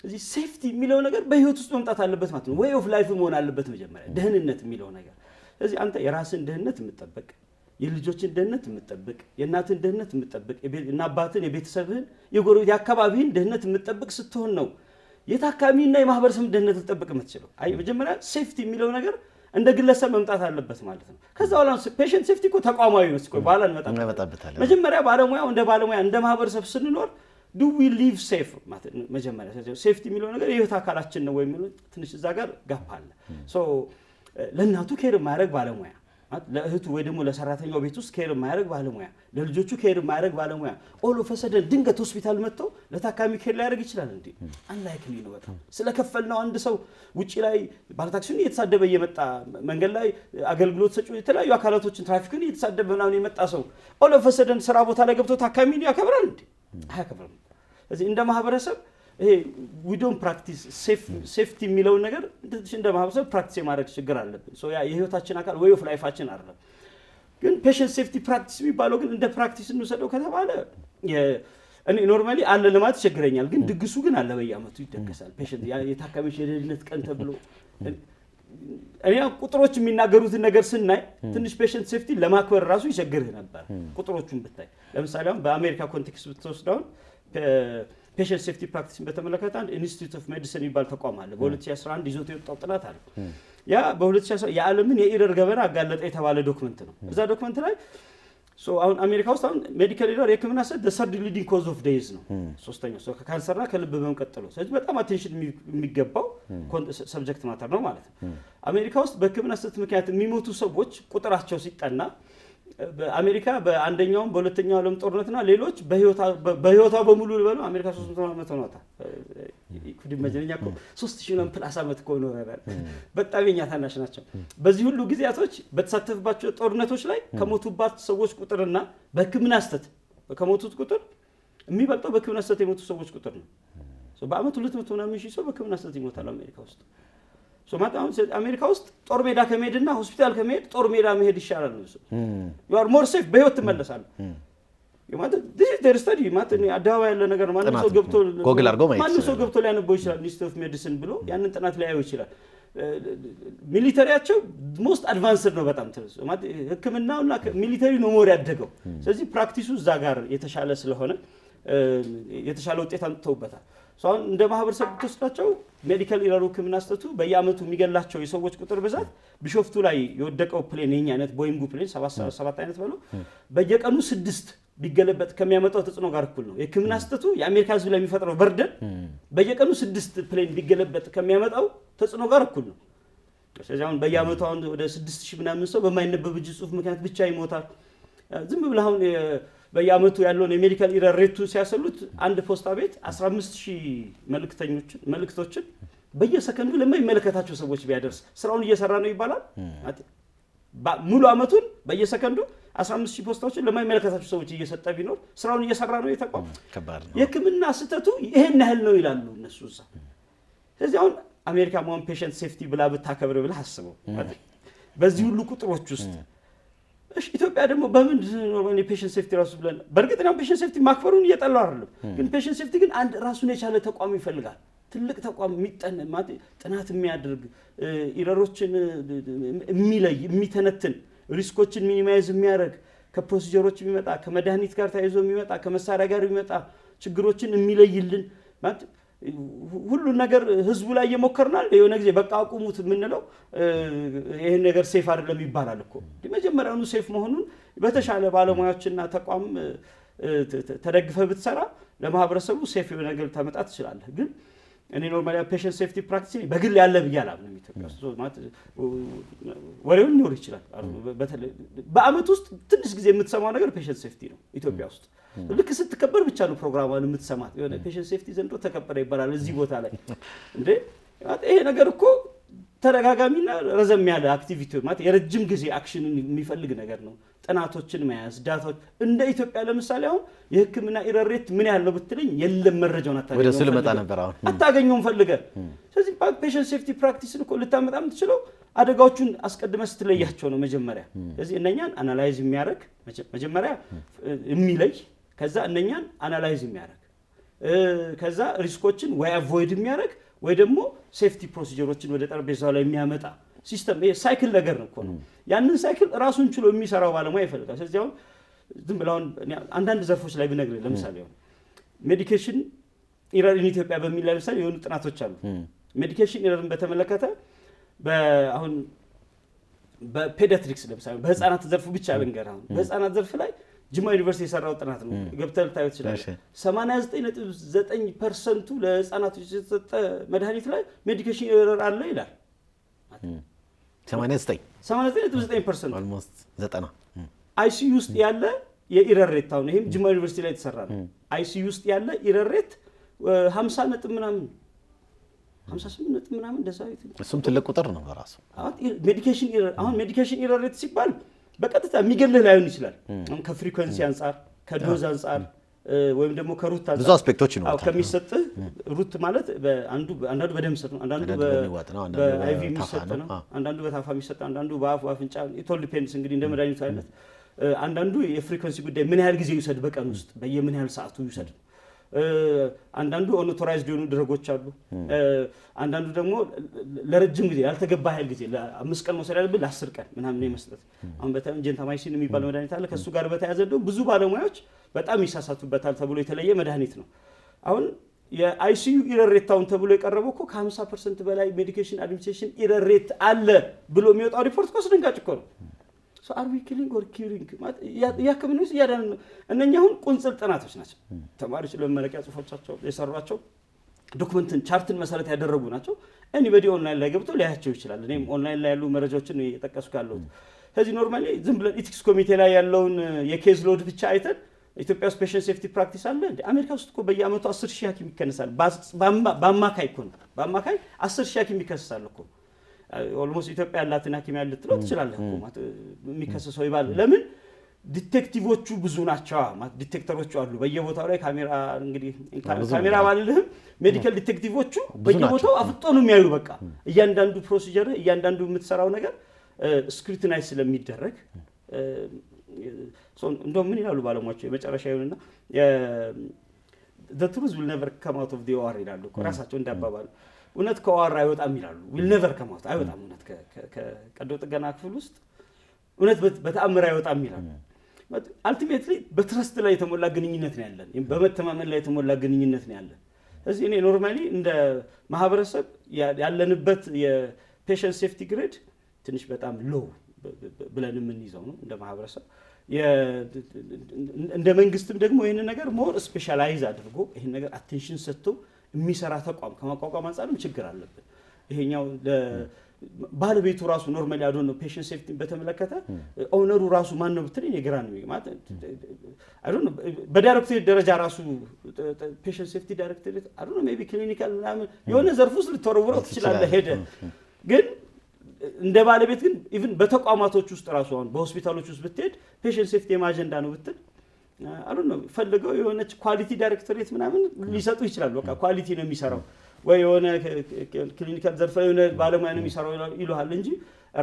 እዚህ ሴፍቲ የሚለው ነገር በህይወት ውስጥ መምጣት አለበት ማለት ነው። ዌይ ኦፍ ላይፍ መሆን አለበት መጀመሪያ ደህንነት የሚለው ነገር። ስለዚህ አንተ የራስን ደህንነት የምትጠብቅ፣ የልጆችን ደህንነት የምትጠብቅ፣ የእናትን ደህንነት የምትጠብቅ፣ እና አባትን፣ የቤተሰብህን፣ የጎረቤት የአካባቢህን ደህንነት የምትጠብቅ ስትሆን ነው የታካሚና የማህበረሰብ ደህንነት ልትጠብቅ የምትችለው። አይ መጀመሪያ ሴፍቲ የሚለው ነገር እንደ ግለሰብ መምጣት አለበት ማለት ነው። ከዛ በኋላ ፔሸንት ሴፍቲ እኮ ተቋማዊ ነው። እስኮ በኋላ እንመጣበታለን። መጀመሪያ ባለሙያው እንደ ባለሙያ እንደ ማህበረሰብ ስንኖር ዱ ዊ ሊቭ ሴፍ ማለት መጀመሪያ ሴፍቲ የሚለው ነገር የህይወት አካላችን ነው ወይ የሚለው ትንሽ እዛ ጋር ጋፕ አለ። ሶ ለእናቱ ኬር የማያደርግ ባለሙያ፣ ለእህቱ ወይ ደግሞ ለሰራተኛው ቤት ውስጥ ኬር የማያደርግ ባለሙያ፣ ለልጆቹ ኬር የማያደርግ ባለሙያ ኦል ኦፍ ሰደን ድንገት ሆስፒታል መጥቶ ለታካሚ ኬር ሊያደርግ ይችላል እንዴ? አንላይክሊ ነው በጣም ስለከፈልነው። አንድ ሰው ውጪ ላይ ባለታክሲውን እየተሳደበ እየመጣ መንገድ ላይ አገልግሎት ሰጪ የተለያዩ አካላቶችን ትራፊክን እየተሳደበ ምናምን የመጣ ሰው ኦል ኦፍ ሰደን ስራ ቦታ ላይ ገብቶ ታካሚን ያከብራል እንዴ? አያከብርም። ስለዚህ እንደ ማህበረሰብ ይሄ ዊ ዶንት ፕራክቲስ ሴፍቲ የሚለውን ነገር እንደ ማህበረሰብ ፕራክቲስ የማድረግ ችግር አለብን። ሶ ያ የህይወታችን አካል ዌይ ኦፍ ላይፋችን አይደለም። ግን ፔሸንት ሴፍቲ ፕራክቲስ የሚባለው ግን እንደ ፕራክቲስ እንወሰደው ከተባለ እኔ ኖርማሊ አለ ለማለት ይቸግረኛል። ግን ድግሱ ግን አለ፣ በየአመቱ ይደገሳል። ፔሸንት የታካሚዎች የደህንነት ቀን ተብሎ እኔ ቁጥሮች የሚናገሩትን ነገር ስናይ ትንሽ ፔሸንት ሴፍቲ ለማክበር ራሱ ይቸግርህ ነበር ቁጥሮቹን ብታይ። ለምሳሌ አሁን በአሜሪካ ኮንቴክስት ብትወስደው ፔሸንት ሴፍቲ ፕራክቲስን በተመለከተ አንድ ኢንስቲትዩት ኦፍ ሜዲሲን የሚባል ተቋም አለ። በ2011 ይዞት የወጣው ጥናት አለ። ያ በ2011 የዓለምን የኢረር ገበና አጋለጠ የተባለ ዶክመንት ነው። እዛ ዶክመንት ላይ አሁን አሜሪካ ውስጥ አሁን ሜዲካል ኢረር የህክምና ሰት ሰርድ ሊዲንግ ኮዝ ኦፍ ዴዝ ነው፣ ሶስተኛው ከካንሰርና ከልብ ህመም ቀጥሎ። ስለዚህ በጣም አቴንሽን የሚገባው ሰብጀክት ማተር ነው ማለት ነው። አሜሪካ ውስጥ በህክምና ሰት ምክንያት የሚሞቱ ሰዎች ቁጥራቸው ሲጠና በአሜሪካ በአንደኛውም በሁለተኛው ዓለም ጦርነትና ሌሎች በህይወቷ በሙሉ ልበሉ አሜሪካ 300 ዓመት ሆኗታል። ኩዲ መጀነኛ እኮ 3000 ፕላስ ዓመት እኮ ነው። በጣም የኛ ታናሽ ናቸው። በዚህ ሁሉ ጊዜያቶች በተሳተፈባቸው ጦርነቶች ላይ ከሞቱባት ሰዎች ቁጥርና በህክምና ስህተት ከሞቱት ቁጥር የሚበልጠው በህክምና ስህተት የሞቱ ሰዎች ቁጥር ነው። በአመት 200 ምናምን ሺህ ሰው በህክምና ስህተት ይሞታል አሜሪካ ውስጥ። አሜሪካ ውስጥ ጦር ሜዳ ከመሄድና ሆስፒታል ከመሄድ ጦር ሜዳ መሄድ ይሻላል ነው። ዩ አር ሞር ሴፍ፣ በህይወት ትመለሳለህ። አደባባይ ያለ ነገር ማንም ሰው ገብቶ ሊያነበው ይችላል። ኢንስቲትዩት ኦፍ ሜዲሲን ብሎ ያንን ጥናት ሊያየው ይችላል። ሚሊተሪያቸው ሞስት አድቫንስድ ነው በጣም ህክምናውና ሚሊተሪ ነው ሞር ያደገው። ስለዚህ ፕራክቲሱ እዛ ጋር የተሻለ ስለሆነ የተሻለ ውጤት አምጥተውበታል። አሁን እንደ ማህበረሰብ ተወስዳቸው ሜዲካል ኢረሩ ህክምና ስህተቱ በየአመቱ የሚገላቸው የሰዎች ቁጥር ብዛት ቢሾፍቱ ላይ የወደቀው ፕሌን የኛ አይነት ቦይንጉ ፕሌን 777 አይነት ብሎ በየቀኑ 6 ቢገለበጥ ከሚያመጣው ተጽዕኖ ጋር እኩል ነው። የህክምና ስህተቱ የአሜሪካ ህዝብ ላይ የሚፈጥረው በርደን በየቀኑ 6 ፕሌን ቢገለበጥ ከሚያመጣው ተጽዕኖ ጋር እኩል ነው። ስለዚህ አሁን በየአመቱ አሁን ወደ 6000 ምናምን ሰው በማይነበብ እጅ ጽሁፍ ምክንያት ብቻ ይሞታል። ዝም ብለህ አሁን በየአመቱ ያለውን የሜዲካል ኢረር ሬቱ ሲያሰሉት አንድ ፖስታ ቤት 15000 መልእክቶችን በየሰከንዱ ለማይመለከታቸው ሰዎች ቢያደርስ ስራውን እየሰራ ነው ይባላል። ሙሉ አመቱን በየሰከንዱ 15000 ፖስታዎችን ለማይመለከታቸው ሰዎች እየሰጠ ቢኖር ስራውን እየሰራ ነው የተቋም። የህክምና ስህተቱ ይሄን ያህል ነው ይላሉ እነሱ እዛ። ስለዚህ አሁን አሜሪካ ማን ፔሸንት ሴፍቲ ብላ ብታከብር ብለህ አስበው በዚህ ሁሉ ቁጥሮች ውስጥ። እሺ ኢትዮጵያ ደግሞ በምን ነው ፔሸንት ሴፍቲ ራሱ ብለን በእርግጥ ነው ፔሸንት ሴፍቲ ማክበሩን እየጠላው አይደለም። ግን ፔሸንት ሴፍቲ ግን አንድ ራሱን የቻለ ተቋም ይፈልጋል። ትልቅ ተቋም ጥናት የሚያደርግ ኢረሮችን የሚለይ የሚተነትን ሪስኮችን ሚኒማይዝ የሚያደርግ ከፕሮሲጀሮች የሚመጣ ከመድኃኒት ጋር ተያይዞ የሚመጣ ከመሳሪያ ጋር የሚመጣ ችግሮችን የሚለይልን ማለት ሁሉ ነገር ህዝቡ ላይ እየሞከርናል። የሆነ ጊዜ በቃ አቁሙት የምንለው ይሄን ነገር ሴፍ አይደለም ይባላል እኮ። መጀመሪያውኑ ሴፍ መሆኑን በተሻለ ባለሙያዎችና ተቋም ተደግፈ ብትሰራ ለማህበረሰቡ ሴፍ የሆነ ነገር ታመጣ ትችላለህ። ግን እኔ ኖርማሊ ፔሸንት ሴፍቲ ፕራክቲስ በግል ያለ ብያለሁ ነው ኢትዮጵያ ውስጥ ማለት ወሬውን ሊኖር ይችላል። በአመት ውስጥ ትንሽ ጊዜ የምትሰማው ነገር ፔሸንት ሴፍቲ ነው ኢትዮጵያ ውስጥ። ልክ ስትከበር ብቻ ነው ፕሮግራሟን የምትሰማት። የሆነ ፔሸንት ሴፍቲ ዘንድሮ ተከበረ ይባላል እዚህ ቦታ ላይ እንዴ! ይሄ ነገር እኮ ተደጋጋሚና ረዘም ያለ አክቲቪቲ ማለት የረጅም ጊዜ አክሽን የሚፈልግ ነገር ነው። ጥናቶችን መያዝ ዳታዎች እንደ ኢትዮጵያ ለምሳሌ አሁን የህክምና ኢረር ሬት ምን ያህል ነው ብትለኝ የለም መረጃውን አታገኘውም። ወደ እሱ ልመጣ ነበር አሁን አታገኘውም ፈልገህ። ስለዚህ ፔሸንት ሴፍቲ ፕራክቲስን እኮ ልታመጣ የምትችለው አደጋዎቹን አስቀድመህ ስትለያቸው ነው መጀመሪያ። ስለዚህ እነኛን አናላይዝ የሚያደርግ መጀመሪያ የሚለይ ከዛ እነኛን አናላይዝ የሚያደርግ ከዛ ሪስኮችን ወይ አቮይድ የሚያደርግ ወይ ደግሞ ሴፍቲ ፕሮሲጀሮችን ወደ ጠረጴዛው ላይ የሚያመጣ ሲስተም ይሄ ሳይክል ነገር ነው እኮ ነው። ያንን ሳይክል ራሱን ችሎ የሚሰራው ባለሙያ ይፈልጋል። ስለዚህ አሁን ዝም ብለው አንዳንድ ዘርፎች ላይ ብነግርህ ለምሳሌ አሁን ሜዲኬሽን ኢረር ኢን ኢትዮጵያ በሚል ላይ ለምሳሌ የሆኑ ጥናቶች አሉ። ሜዲኬሽን ኢረርን በተመለከተ አሁን በፔዲያትሪክስ ለምሳሌ በህፃናት ዘርፍ ብቻ ልንገርህ። አሁን በህፃናት ዘርፍ ላይ ጅማ ዩኒቨርሲቲ የሰራው ጥናት ነው። ገብተህ ልታየው ትችላለህ። 89.9% ለህፃናቶች የተሰጠ መድኃኒት ላይ ሜዲኬሽን ኢረር አለ ይላል። 89.9% ኦልሞስት 90 አይሲዩ ውስጥ ያለ የኢረር ሬት አሁን ይሄም ጅማ ዩኒቨርሲቲ ላይ የተሰራ ነው። አይሲዩ ውስጥ ያለ ኢረር ሬት 50 ነጥብ ምናምን 58 ነጥብ ምናምን እንደዛ ይተኛል። እሱም ትልቅ ቁጥር ነው በራሱ። ሜዲኬሽን ኢረር አሁን ሜዲኬሽን ኢረር ሬት ሲባል በቀጥታ የሚገልህ ላይሆን ይችላል። አሁን ከፍሪኩዌንሲ አንፃር ከዶዝ አንፃር ወይም ደግሞ ከሩት አንፃር ብዙ አስፔክቶች ይኖራሉ። ከሚሰጥህ ሩት ማለት አንዳንዱ በደም ስር ነው፣ አንዳንዱ በአይቪ የሚሰጥ ነው፣ አንዳንዱ በታፋ የሚሰጥ፣ አንዳንዱ በአፍ አፍንጫ ኢቶል ዲፔንድስ እንግዲህ እንደ መድኃኒቱ አይነት። አንዳንዱ የፍሪኩዌንሲ ጉዳይ ምን ያህል ጊዜ ይውሰድ በቀን ውስጥ በየምን ያህል ሰዓቱ ይውሰድ። አንዳንዱ ኦኖቶራይዝድ የሆኑ ድረጎች አሉ። አንዳንዱ ደግሞ ለረጅም ጊዜ ያልተገባ ያህል ጊዜ ለ5 ቀን መውሰድ ያለብህ ለ10 ቀን ምናምን የመስጠት አሁን በተለይ ጀንታማይሲን የሚባል መድኃኒት አለ። ከሱ ጋር በተያያዘ ደግሞ ብዙ ባለሙያዎች በጣም ይሳሳቱበታል ተብሎ የተለየ መድኃኒት ነው። አሁን የአይሲዩ ኢረር ሬት አሁን ተብሎ የቀረበው እኮ ከ50% በላይ ሜዲኬሽን አድሚኒስትሬሽን ኢረር ሬት አለ ብሎ የሚወጣው ሪፖርት እኮ አስደንጋጭ እኮ ነው። ሶ አር ዊ ኪሊንግ ኦር ኪሪንግ ማለት ያከምን ውስጥ ያዳን እነኛ አሁን ቁንጽል ጥናቶች ናቸው። ተማሪዎች ለመመረቂያ ጽሁፎቻቸው የሰሯቸው ዶክመንትን ቻርትን መሰረት ያደረጉ ናቸው። ኤኒባዲ ኦንላይን ላይ ገብቶ ሊያያቸው ይችላል። እኔም ኦንላይን ላይ ያሉ መረጃዎችን እየጠቀስኩ ያለሁት። ስለዚህ ኖርማሊ ዝም ብለን ኢቲክስ ኮሚቴ ላይ ያለውን የኬዝ ሎድ ብቻ አይተን ኢትዮጵያ ውስጥ ፔሸንት ሴፍቲ ፕራክቲስ አለ እንዴ? አሜሪካ ውስጥ እኮ በየአመቱ 10,000 ሐኪም ይከነሳል። በአማካይ እኮ ነው በአማካይ 10,000 ሐኪም ይከሰሳል እኮ። ኦልሞስት ኢትዮጵያ ያላትን ሐኪም ያለ ልትለው ትችላለህ እኮ ማለት የሚከሰሰው ይባል። ለምን ዲቴክቲቮቹ ብዙ ናቸው ማለት ዲቴክተሮቹ አሉ በየቦታው ላይ ካሜራ እንግዲህ ካሜራ ባልልህም ሜዲካል ዲቴክቲቮቹ በየቦታው አፍጦ ነው የሚያዩ። በቃ እያንዳንዱ ፕሮሲጀር እያንዳንዱ የምትሰራው ነገር ስክሩቲናይዝ ስለሚደረግ እንደው ምን ይላሉ ባለሙያዎች የመጨረሻ ይሁንና the truth will never come out of the OR ይላሉ ራሳቸው እንዳባባሉ። እውነት ከOR አይወጣም ይላሉ። will never come out አይወጣም እውነት ከቀዶ ጥገና ክፍል ውስጥ እውነት በተአምር አይወጣም ይላሉ። አልቲሜትሊ በትረስት ላይ የተሞላ ግንኙነት ነው ያለን፣ በመተማመን ላይ የተሞላ ግንኙነት ነው ያለን። ስለዚህ እኔ ኖርማሊ እንደ ማህበረሰብ ያለንበት የፔሸንት ሴፍቲ ግሬድ ትንሽ በጣም ሎው ብለን የምንይዘው ነው እንደ ማህበረሰብ። እንደ መንግስትም ደግሞ ይህን ነገር ሞር ስፔሻላይዝ አድርጎ ይህን ነገር አቴንሽን ሰጥቶ የሚሰራ ተቋም ከማቋቋም አንጻርም ችግር አለብን። ይሄኛው ባለቤቱ ራሱ ኖርማሊ አዶ ነው ፔሸንት ሴፍቲ በተመለከተ ኦነሩ ራሱ ማን ነው ብትለኝ የግራ ነው ማለት አዶ ነው። በዳይሬክተር ደረጃ ራሱ ፔሸንት ሴፍቲ ዳይሬክተር አዶ ነው ሜቢ ክሊኒካል ምናምን የሆነ ዘርፍ ውስጥ ልትወረውረው ትችላለህ ሄደ ግን እንደ ባለቤት ግን ኢቭን በተቋማቶች ውስጥ ራሱ አሁን በሆስፒታሎች ውስጥ ብትሄድ ፔሸንት ሴፍቲ የማጀንዳ ነው ብትል አሉ ነው ፈልገው የሆነች ኳሊቲ ዳይሬክተሬት ምናምን ሊሰጡ ይችላሉ። በቃ ኳሊቲ ነው የሚሰራው ወይ የሆነ ክሊኒካል ዘርፍ ላይ የሆነ ባለሙያ ነው የሚሰራው ይሉሃል እንጂ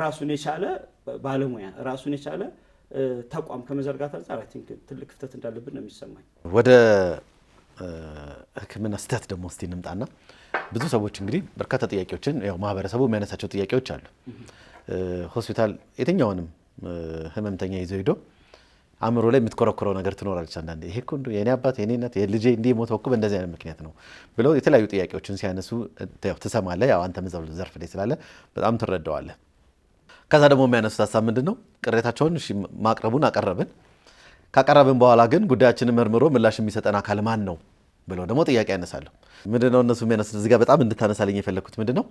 ራሱን የቻለ ባለሙያ ራሱን የቻለ ተቋም ከመዘርጋት አንፃር አይ ቲንክ ትልቅ ክፍተት እንዳለብን ነው የሚሰማኝ። ወደ ሕክምና ስህተት ደግሞ እስቲ እንምጣና ብዙ ሰዎች እንግዲህ በርካታ ጥያቄዎችን ያው ማህበረሰቡ የሚያነሳቸው ጥያቄዎች አሉ። ሆስፒታል የትኛውንም ህመምተኛ ይዘው ሄዶ አእምሮ ላይ የምትኮረኮረው ነገር ትኖራለች። አንዳንዴ ይሄ እኮ እንደው የኔ አባት የኔ እናት የልጄ እንዲህ ሞተው እኮ በእንደዚህ አይነት ምክንያት ነው ብለው የተለያዩ ጥያቄዎችን ሲያነሱ ትሰማለህ። ያው አንተ መዘው ዘርፍ ላይ ስላለ በጣም ትረዳዋለህ። ከዛ ደግሞ የሚያነሱት ሀሳብ ምንድነው? ቅሬታቸውን እሺ ማቅረቡን አቀረብን። ካቀረብን በኋላ ግን ጉዳያችንን መርምሮ ምላሽ የሚሰጠን አካል ማን ነው ብለው ደግሞ ጥያቄ ያነሳሉ። ምንድነው እነሱ የሚያነሱት? እዚህ ጋር በጣም እንድታነሳልኝ የፈለኩት ምንድነው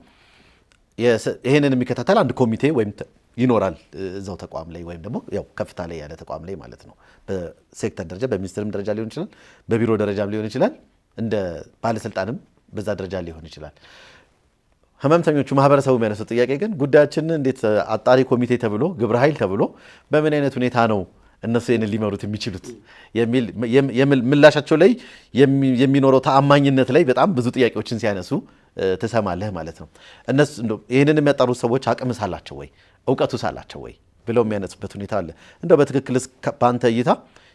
ይሄንን የሚከታተል አንድ ኮሚቴ ወይም ይኖራል እዛው ተቋም ላይ ወይም ደግሞ ያው ከፍታ ላይ ያለ ተቋም ላይ ማለት ነው። በሴክተር ደረጃ በሚኒስትርም ደረጃ ሊሆን ይችላል፣ በቢሮ ደረጃም ሊሆን ይችላል፣ እንደ ባለስልጣንም በዛ ደረጃ ሊሆን ይችላል። ህመምተኞቹ ማህበረሰቡ የሚያነሱት ጥያቄ ግን ጉዳያችንን እንዴት አጣሪ ኮሚቴ ተብሎ ግብረ ኃይል ተብሎ በምን አይነት ሁኔታ ነው እነሱ ይሄንን ሊመሩት የሚችሉት የሚል ምላሻቸው ላይ የሚኖረው ተአማኝነት ላይ በጣም ብዙ ጥያቄዎችን ሲያነሱ ትሰማለህ ማለት ነው። እነሱ እንደው ይሄንን የሚያጣሩት ሰዎች አቅምስ አላቸው ወይ እውቀቱስ አላቸው ወይ ብለው የሚያነሱበት ሁኔታ አለ። እንደው በትክክል በአንተ እይታ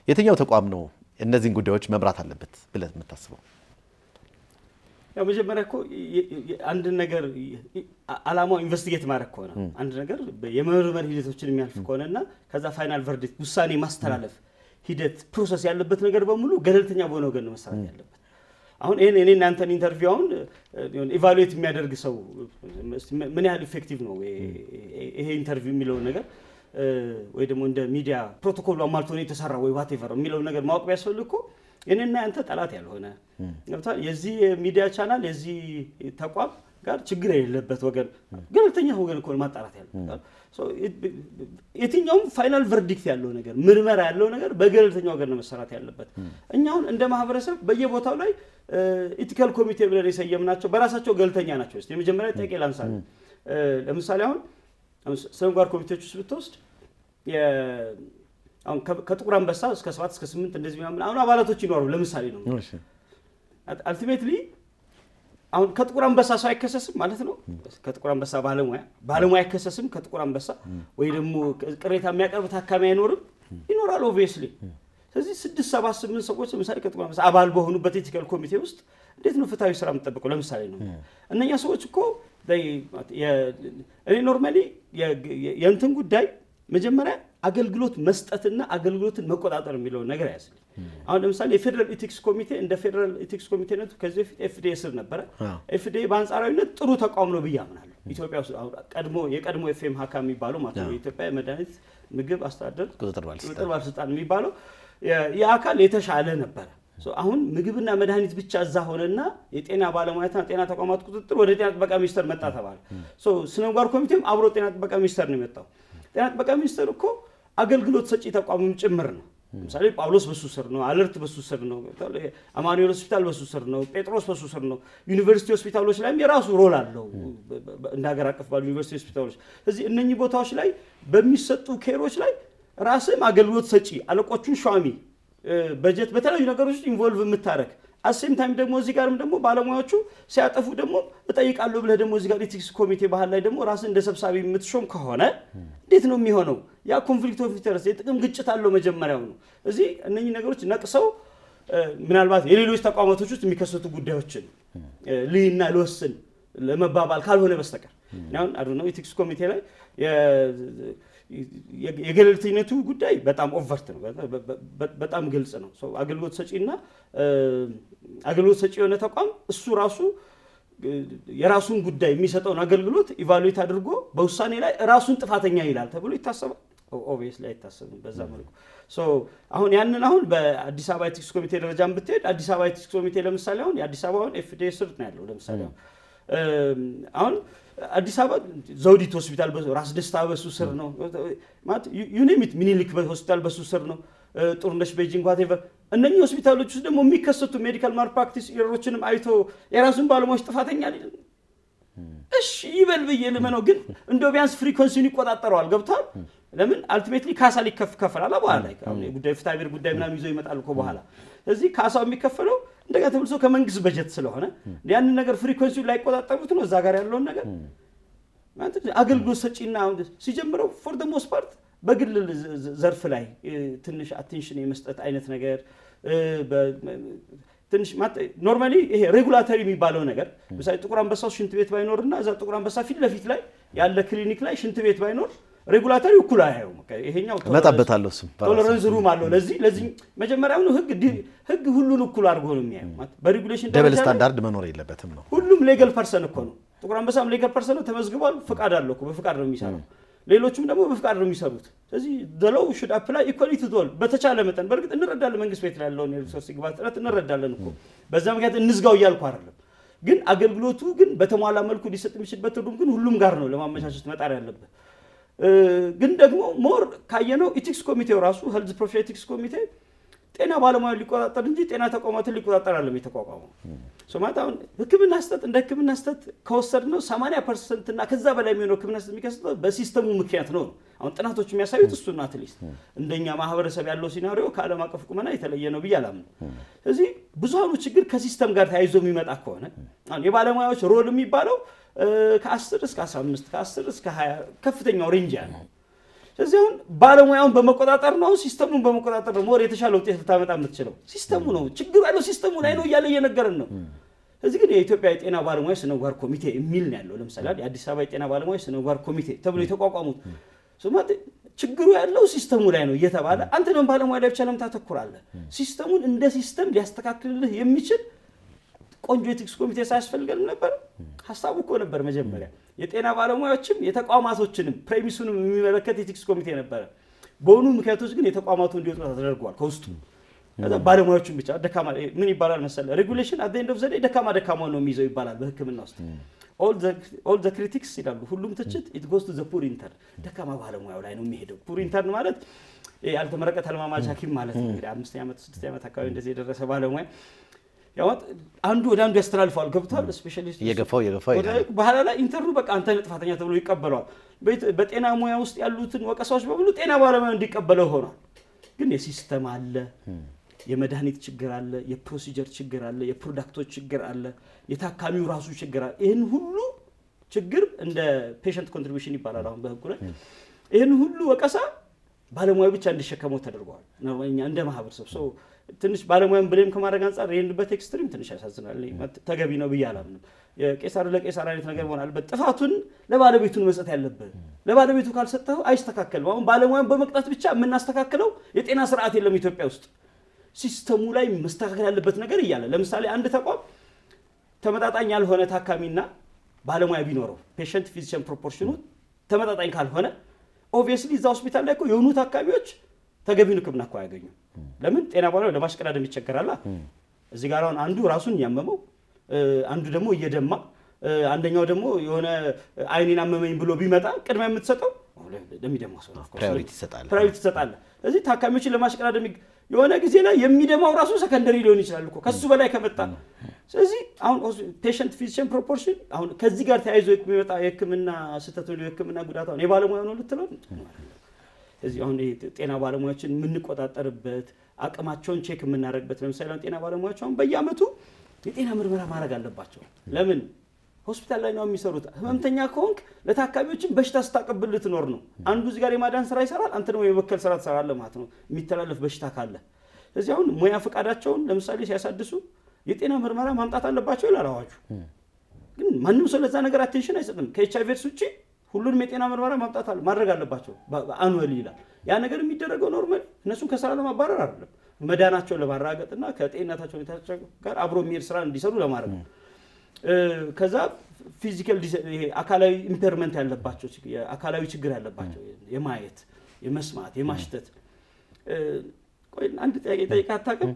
የትኛው ተቋም ነው እነዚህን ጉዳዮች መምራት አለበት ብለህ የምታስበው? ያው መጀመሪያ እኮ አንድ ነገር አላማው ኢንቨስቲጌት ማድረግ ከሆነ አንድ ነገር የመመርመር ሂደቶችን የሚያልፍ ከሆነና ከዛ ፋይናል ቨርዲክት ውሳኔ ማስተላለፍ ሂደት ፕሮሰስ ያለበት ነገር በሙሉ ገለልተኛ በሆነ ወገን ነው መሰራት ያለበት። አሁን እኔ እናንተን ኢንተርቪው አሁን ኢቫሉዌት የሚያደርግ ሰው ምን ያህል ኢፌክቲቭ ነው ይሄ ኢንተርቪው የሚለው ነገር ወይ ደግሞ እንደ ሚዲያ ፕሮቶኮል አሟልቶ ነው የተሰራው ወይ ዋትኤቨር የሚለው ነገር ማወቅ ቢያስፈልግ እኮ እኔና አንተ ጠላት ያልሆነ ገብቷል። የዚህ ሚዲያ ቻናል የዚህ ተቋም ጋር ችግር የሌለበት ወገን ገለልተኛ ወገን እኮ ማጣራት ያለበት። የትኛውም ፋይናል ቨርዲክት ያለው ነገር ምርመራ ያለው ነገር በገለልተኛ ወገን ነው መሰራት ያለበት። እኛውን እንደ ማህበረሰብ በየቦታው ላይ ኢቲካል ኮሚቴ ብለን የሰየምናቸው በራሳቸው ገለልተኛ ናቸው። እስቲ የመጀመሪያ ጥያቄ ላንሳ። ለምሳሌ አሁን ስነምግባር ኮሚቴዎች ውስጥ ብትወስድ አሁን ከጥቁር አንበሳ እስከ 7 እስከ 8 እንደዚህ ምናምን አሁን አባላቶች ይኖሩ ለምሳሌ ነው። አልቲሜትሊ አሁን ከጥቁር አንበሳ ሰው አይከሰስም ማለት ነው። ከጥቁር አንበሳ ባለሙያ አይከሰስም ከጥቁር አንበሳ ወይ ደግሞ ቅሬታ የሚያቀርብ ታካሚ አይኖርም? ይኖራል ኦብቪየስሊ። ስለዚህ 6 7 8 ሰዎች ለምሳሌ ከጥቁር አንበሳ አባል በሆኑበት ኢቲካል ኮሚቴ ውስጥ እንዴት ነው ፍትሃዊ ስራ የምትጠብቀው? ለምሳሌ ነው እነኛ ሰዎች እኮ እኔ ኖርማሊ የእንትን ጉዳይ መጀመሪያ አገልግሎት መስጠትና አገልግሎትን መቆጣጠር የሚለው ነገር ያስል። አሁን ለምሳሌ የፌደራል ኢቲክስ ኮሚቴ እንደ ፌደራል ኢቲክስ ኮሚቴነቱ ከዚህ በፊት ኤፍዲኤ ስር ነበረ። ኤፍዲኤ በአንጻራዊነት ጥሩ ተቋም ነው ብዬ አምናለሁ። ኢትዮጵያ ውስጥ የቀድሞ ኤፍኤም ሀካ የሚባለው ማለት ነው የኢትዮጵያ መድኃኒት ምግብ አስተዳደር ቁጥጥር ባለስልጣን የሚባለው የአካል የተሻለ ነበረ። አሁን ምግብና መድኃኒት ብቻ እዛ ሆነና የጤና ባለሙያትና ጤና ተቋማት ቁጥጥር ወደ ጤና ጥበቃ ሚኒስቴር መጣ ተባለ። ስነምግባር ኮሚቴም አብሮ ጤና ጥበቃ ሚኒስቴር ነው የመጣው። ጤና ጥበቃ ሚኒስቴር እኮ አገልግሎት ሰጪ ተቋምም ጭምር ነው። ለምሳሌ ጳውሎስ በሱ ስር ነው፣ አለርት በሱ ስር ነው፣ አማኑኤል ሆስፒታል በሱ ስር ነው፣ ጴጥሮስ በሱ ስር ነው። ዩኒቨርሲቲ ሆስፒታሎች ላይም የራሱ ሮል አለው እንደ ሀገር አቀፍ ባሉ ዩኒቨርሲቲ ሆስፒታሎች። ስለዚህ እነኚህ ቦታዎች ላይ በሚሰጡ ኬሮች ላይ ራስም አገልግሎት ሰጪ አለቆቹን ሿሚ በጀት በተለያዩ ነገሮች ኢንቮልቭ የምታረግ አሴም ታይም ደግሞ እዚህ ጋርም ደግሞ ባለሙያዎቹ ሲያጠፉ ደግሞ እጠይቃለሁ ብለህ ደግሞ እዚህ ጋር ኢቲክስ ኮሚቴ ባህል ላይ ደግሞ ራስን እንደ ሰብሳቢ የምትሾም ከሆነ እንዴት ነው የሚሆነው? ያ ኮንፍሊክት ኦፍ ኢንተረስት የጥቅም ግጭት አለው መጀመሪያው ነው። እዚህ እነኚህ ነገሮች ነቅሰው ምናልባት የሌሎች ተቋማቶች ውስጥ የሚከሰቱ ጉዳዮችን ልይና ልወስን ለመባባል ካልሆነ በስተቀር አሁን አዱ ነው ኢቲክስ ኮሚቴ ላይ የገለልተኝነቱ ጉዳይ በጣም ኦቨርት ነው፣ በጣም ግልጽ ነው። አገልግሎት ሰጪና አገልግሎት ሰጪ የሆነ ተቋም እሱ ራሱ የራሱን ጉዳይ የሚሰጠውን አገልግሎት ኢቫሉዌት አድርጎ በውሳኔ ላይ ራሱን ጥፋተኛ ይላል ተብሎ ይታሰባል? ኦብቪየስሊ አይታሰብም በዛ መልኩ። አሁን ያንን አሁን በአዲስ አበባ ኢቲክስ ኮሚቴ ደረጃም ብትሄድ አዲስ አበባ ኢቲክስ ኮሚቴ ለምሳሌ አሁን የአዲስ አበባ ኤፍዲኤ ስር ነው ያለው። ለምሳሌ አሁን አዲስ አበባ ዘውዲት ሆስፒታል ራስ ደስታ በሱ ስር ነው ማለት ዩኒሚት ሚኒሊክ ሆስፒታል በሱ ስር ነው፣ ጡርነሽ ቤጂንግ ዋቴቨር። እነኚህ ሆስፒታሎች ውስጥ ደግሞ የሚከሰቱ ሜዲካል ማልፕራክቲስ ኤረሮችንም አይቶ የራሱን ባለሙያዎች ጥፋተኛ አይደል እሺ ይበል ብዬ ልመነው፣ ግን እንደው ቢያንስ ፍሪኮንሲውን ይቆጣጠረዋል። ገብቷል? ለምን አልቲሜትሊ ካሳ ሊከፈላል በኋላ ላይ አሁን የጉዳይ ፍትሐ ብሔር ጉዳይ ምናምን ይዞ ይመጣል እኮ በኋላ። ስለዚህ ካሳው የሚከፈለው እንደገና ተመልሶ ከመንግስት በጀት ስለሆነ ያንን ነገር ፍሪኮንሲውን ላይቆጣጠሩት ነው እዛ ጋር ያለውን ነገር ማለት አገልግሎት ሰጪና ሲጀምረው ፎር ዘ ሞስት ፓርት በግል ዘርፍ ላይ ትንሽ አቴንሽን የመስጠት አይነት ነገር ትንሽ ኖርማሊ ይሄ ሬጉላተሪ የሚባለው ነገር ለምሳሌ ጥቁር አንበሳው ሽንት ቤት ባይኖርና እዛ ጥቁር አንበሳ ፊት ለፊት ላይ ያለ ክሊኒክ ላይ ሽንት ቤት ባይኖር ሬጉላተሪ እኩል አያየው ይሄኛው መጣበታለሁ እሱም ቶለረንስ ሩም አለው ለዚህ መጀመሪያው ህግ ሁሉን እኩል አድርጎ ነው የሚያየው ማለት በሬጉሌሽን ደብል ስታንዳርድ መኖር የለበትም ነው ሁሉም ሌጋል ፐርሰን እኮ ነው ጥቁር አንበሳም ሌጋል ፐርሰን ነው ተመዝግቧል ፍቃድ አለው እኮ በፍቃድ ነው የሚሰራው ሌሎችም ደግሞ በፍቃድ ነው የሚሰሩት ስለዚህ the law should apply equally to all በተቻለ መጠን በርግጥ እንረዳለን መንግስት ቤት ላይ ያለውን የሪሶርስ ግባት እንረዳለን እኮ በዛ ምክንያት እንዝጋው እያልኩ አይደለም ግን አገልግሎቱ ግን በተሟላ መልኩ ሊሰጥ የሚችልበት ትርጉም ግን ሁሉም ጋር ነው ለማመቻቸት መጣር ያለበት ግን ደግሞ ሞር ካየነው ኢቲክስ ኮሚቴው ራሱ ሄልዝ ፕሮፌሽናል ኢቲክስ ኮሚቴ ጤና ባለሙያ ሊቆጣጠር እንጂ ጤና ተቋማትን ሊቆጣጠር አይደለም የተቋቋመው ማለት አሁን ህክምና ስህተት እንደ ህክምና ስህተት ከወሰድነው 80% እና ከዛ በላይ የሚሆነው ህክምና ስህተት የሚከሰተው በሲስተሙ ምክንያት ነው አሁን ጥናቶች የሚያሳዩት እሱና አትሊስት እንደኛ ማህበረሰብ ያለው ሲናሪዮ ከዓለም አቀፍ ቁመና የተለየ ነው ብያላም ስለዚህ ብዙሃኑ ችግር ከሲስተም ጋር ተያይዞ የሚመጣ ከሆነ አሁን የባለሙያዎች ሮል የሚባለው ከ10 እስከ 15 ከ10 እስከ 20 ከፍተኛው ሬንጅ ያለው ስለዚህ አሁን ባለሙያውን በመቆጣጠር ነው ሲስተሙን በመቆጣጠር ነው ሞር የተሻለ ውጤት ልታመጣ የምትችለው ሲስተሙ ነው ችግሩ ያለው ሲስተሙ ላይ ነው እያለ እየነገረን ነው ስለዚህ ግን የኢትዮጵያ የጤና ባለሙያ ስነ ምግባር ኮሚቴ የሚል ነው ያለው ለምሳሌ የአዲስ አበባ የጤና ባለሙያ ስነ ምግባር ኮሚቴ ተብሎ የተቋቋሙት ማለት ችግሩ ያለው ሲስተሙ ላይ ነው እየተባለ አንተ ደግሞ ባለሙያ ላይ ብቻ ለምን ታተኩራለህ ሲስተሙን እንደ ሲስተም ሊያስተካክልልህ የሚችል ቆንጆ ኤቲክስ ኮሚቴ ሳያስፈልገን ነበር ሐሳቡ እኮ ነበር መጀመሪያ የጤና ባለሙያዎችም የተቋማቶችንም ፕሬሚሱንም የሚመለከት ኤቲክስ ኮሚቴ ነበር በሆኑ ምክንያቶች ግን የተቋማቱ እንዲወጡ ተደርጓል ከውስጡ ባለሙያዎችን ብቻ ደካማ ምን ይባላል መሰለ ሬጉሌሽን at the end of the day ደካማ ነው የሚይዘው ይባላል በህክምና ውስጥ all the critics ይላሉ ሁሉም ትችት it goes to the poor intern ደካማ ባለሙያው ላይ ነው የሚሄደው poor intern ማለት ያልተመረቀ ተለማማጅ ሐኪም ማለት ነው እንግዲህ 5 ዓመት 6 ዓመት አካባቢ እንደዚህ የደረሰ ባለሙያ ያውት አንዱ ወደ አንዱ ያስተላልፋል ገብቷል ስፔሻሊስት እየገፋው በኋላ ላይ ኢንተርኑ በቃ አንተ ጥፋተኛ ተብሎ ይቀበላል በጤና ሙያ ውስጥ ያሉትን ወቀሳዎች በሙሉ ጤና ባለሙያ እንዲቀበለው ሆኗል ግን የሲስተም አለ የመድኃኒት ችግር አለ የፕሮሲጀር ችግር አለ የፕሮዳክቶች ችግር አለ የታካሚው ራሱ ችግር አለ ይሄን ሁሉ ችግር እንደ ፔሸንት ኮንትሪቢዩሽን ይባላል አሁን በህጉ ላይ ይሄን ሁሉ ወቀሳ ባለሙያ ብቻ እንዲሸከመው ተደርጓል ነው እኛ እንደ ማህበረሰብ ትንሽ ባለሙያን ብሌም ከማድረግ አንፃር ይሄንበት ኤክስትሪም ትንሽ ያሳዝናል ተገቢ ነው ብያላም የቄሳር ለቄሳር አይነት ነገር ሆናል በጥፋቱን ለባለቤቱ መስጠት ያለበት ለባለቤቱ ካልሰጠው አይስተካከልም አሁን ባለሙያን በመቅጣት ብቻ የምናስተካክለው የጤና ስርዓት የለም ኢትዮጵያ ውስጥ ሲስተሙ ላይ መስተካከል ያለበት ነገር ይያለ ለምሳሌ አንድ ተቋም ተመጣጣኝ ያልሆነ ታካሚና ባለሙያ ቢኖረው ፔሸንት ፊዚሽን ፕሮፖርሽኑ ተመጣጣኝ ካልሆነ ኦብቪየስሊ እዛ ሆስፒታል ላይ የሆኑ ታካሚዎች ተገቢውን ህክምና እኮ አያገኙም ለምን ጤና ባለሙያ ለማሽቀዳደም ይቸገራል እዚህ ጋር አሁን አንዱ ራሱን ያመመው አንዱ ደግሞ እየደማ አንደኛው ደግሞ የሆነ አይኔን አመመኝ ብሎ ቢመጣ ቅድሚያ የምትሰጠው ለሚደማው ሰው ፕራዮሪቲ ትሰጣለህ ስለዚህ ታካሚዎችን ለማሽቀዳደም የሆነ ጊዜ ላይ የሚደማው ራሱ ሰከንደሪ ሊሆን ይችላል እኮ ከሱ በላይ ከመጣ ስለዚህ አሁን ፔሸንት ፊዚሽን ፕሮፖርሽን አሁን ከዚህ ጋር ተያይዞ የሚመጣ የህክምና ስህተት ነው የህክምና ጉዳት ነው የባለሙያ ነው ልትለው ስለዚህ አሁን ጤና ባለሙያዎችን የምንቆጣጠርበት አቅማቸውን ቼክ የምናደርግበት ለምሳሌ ጤና ባለሙያዎች አሁን በየአመቱ የጤና ምርመራ ማድረግ አለባቸው ለምን ሆስፒታል ላይ ነው የሚሰሩት ህመምተኛ ከሆንክ ለታካሚዎችን በሽታ ስታቀብል ልትኖር ነው አንዱ እዚህ ጋር የማዳን ስራ ይሰራል አንተ ደግሞ የመከል ስራ ትሰራለህ ማለት ነው የሚተላለፍ በሽታ ካለ ስለዚህ አሁን ሙያ ፈቃዳቸውን ለምሳሌ ሲያሳድሱ የጤና ምርመራ ማምጣት አለባቸው ይላል አዋጁ ግን ማንም ሰው ለዛ ነገር አቴንሽን አይሰጥም ከኤችአይቪ ኤድስ ውጪ ሁሉንም የጤና ምርመራ ማምጣት ማድረግ አለባቸው አኑዋሊ ይላል ያ ነገር የሚደረገው ኖርማሊ እነሱን ከስራ ለማባረር አይደለም መዳናቸውን ለማረጋገጥና ከጤንነታቸው ጋር አብሮ የሚሄድ ስራ እንዲሰሩ ለማድረግ ነው ከዛ ፊዚካል ይሄ አካላዊ ኢምፔርመንት ያለባቸው አካላዊ ችግር ያለባቸው የማየት የመስማት የማሽተት ቆይ አንድ ጥያቄ ጠይቃ አታውቅም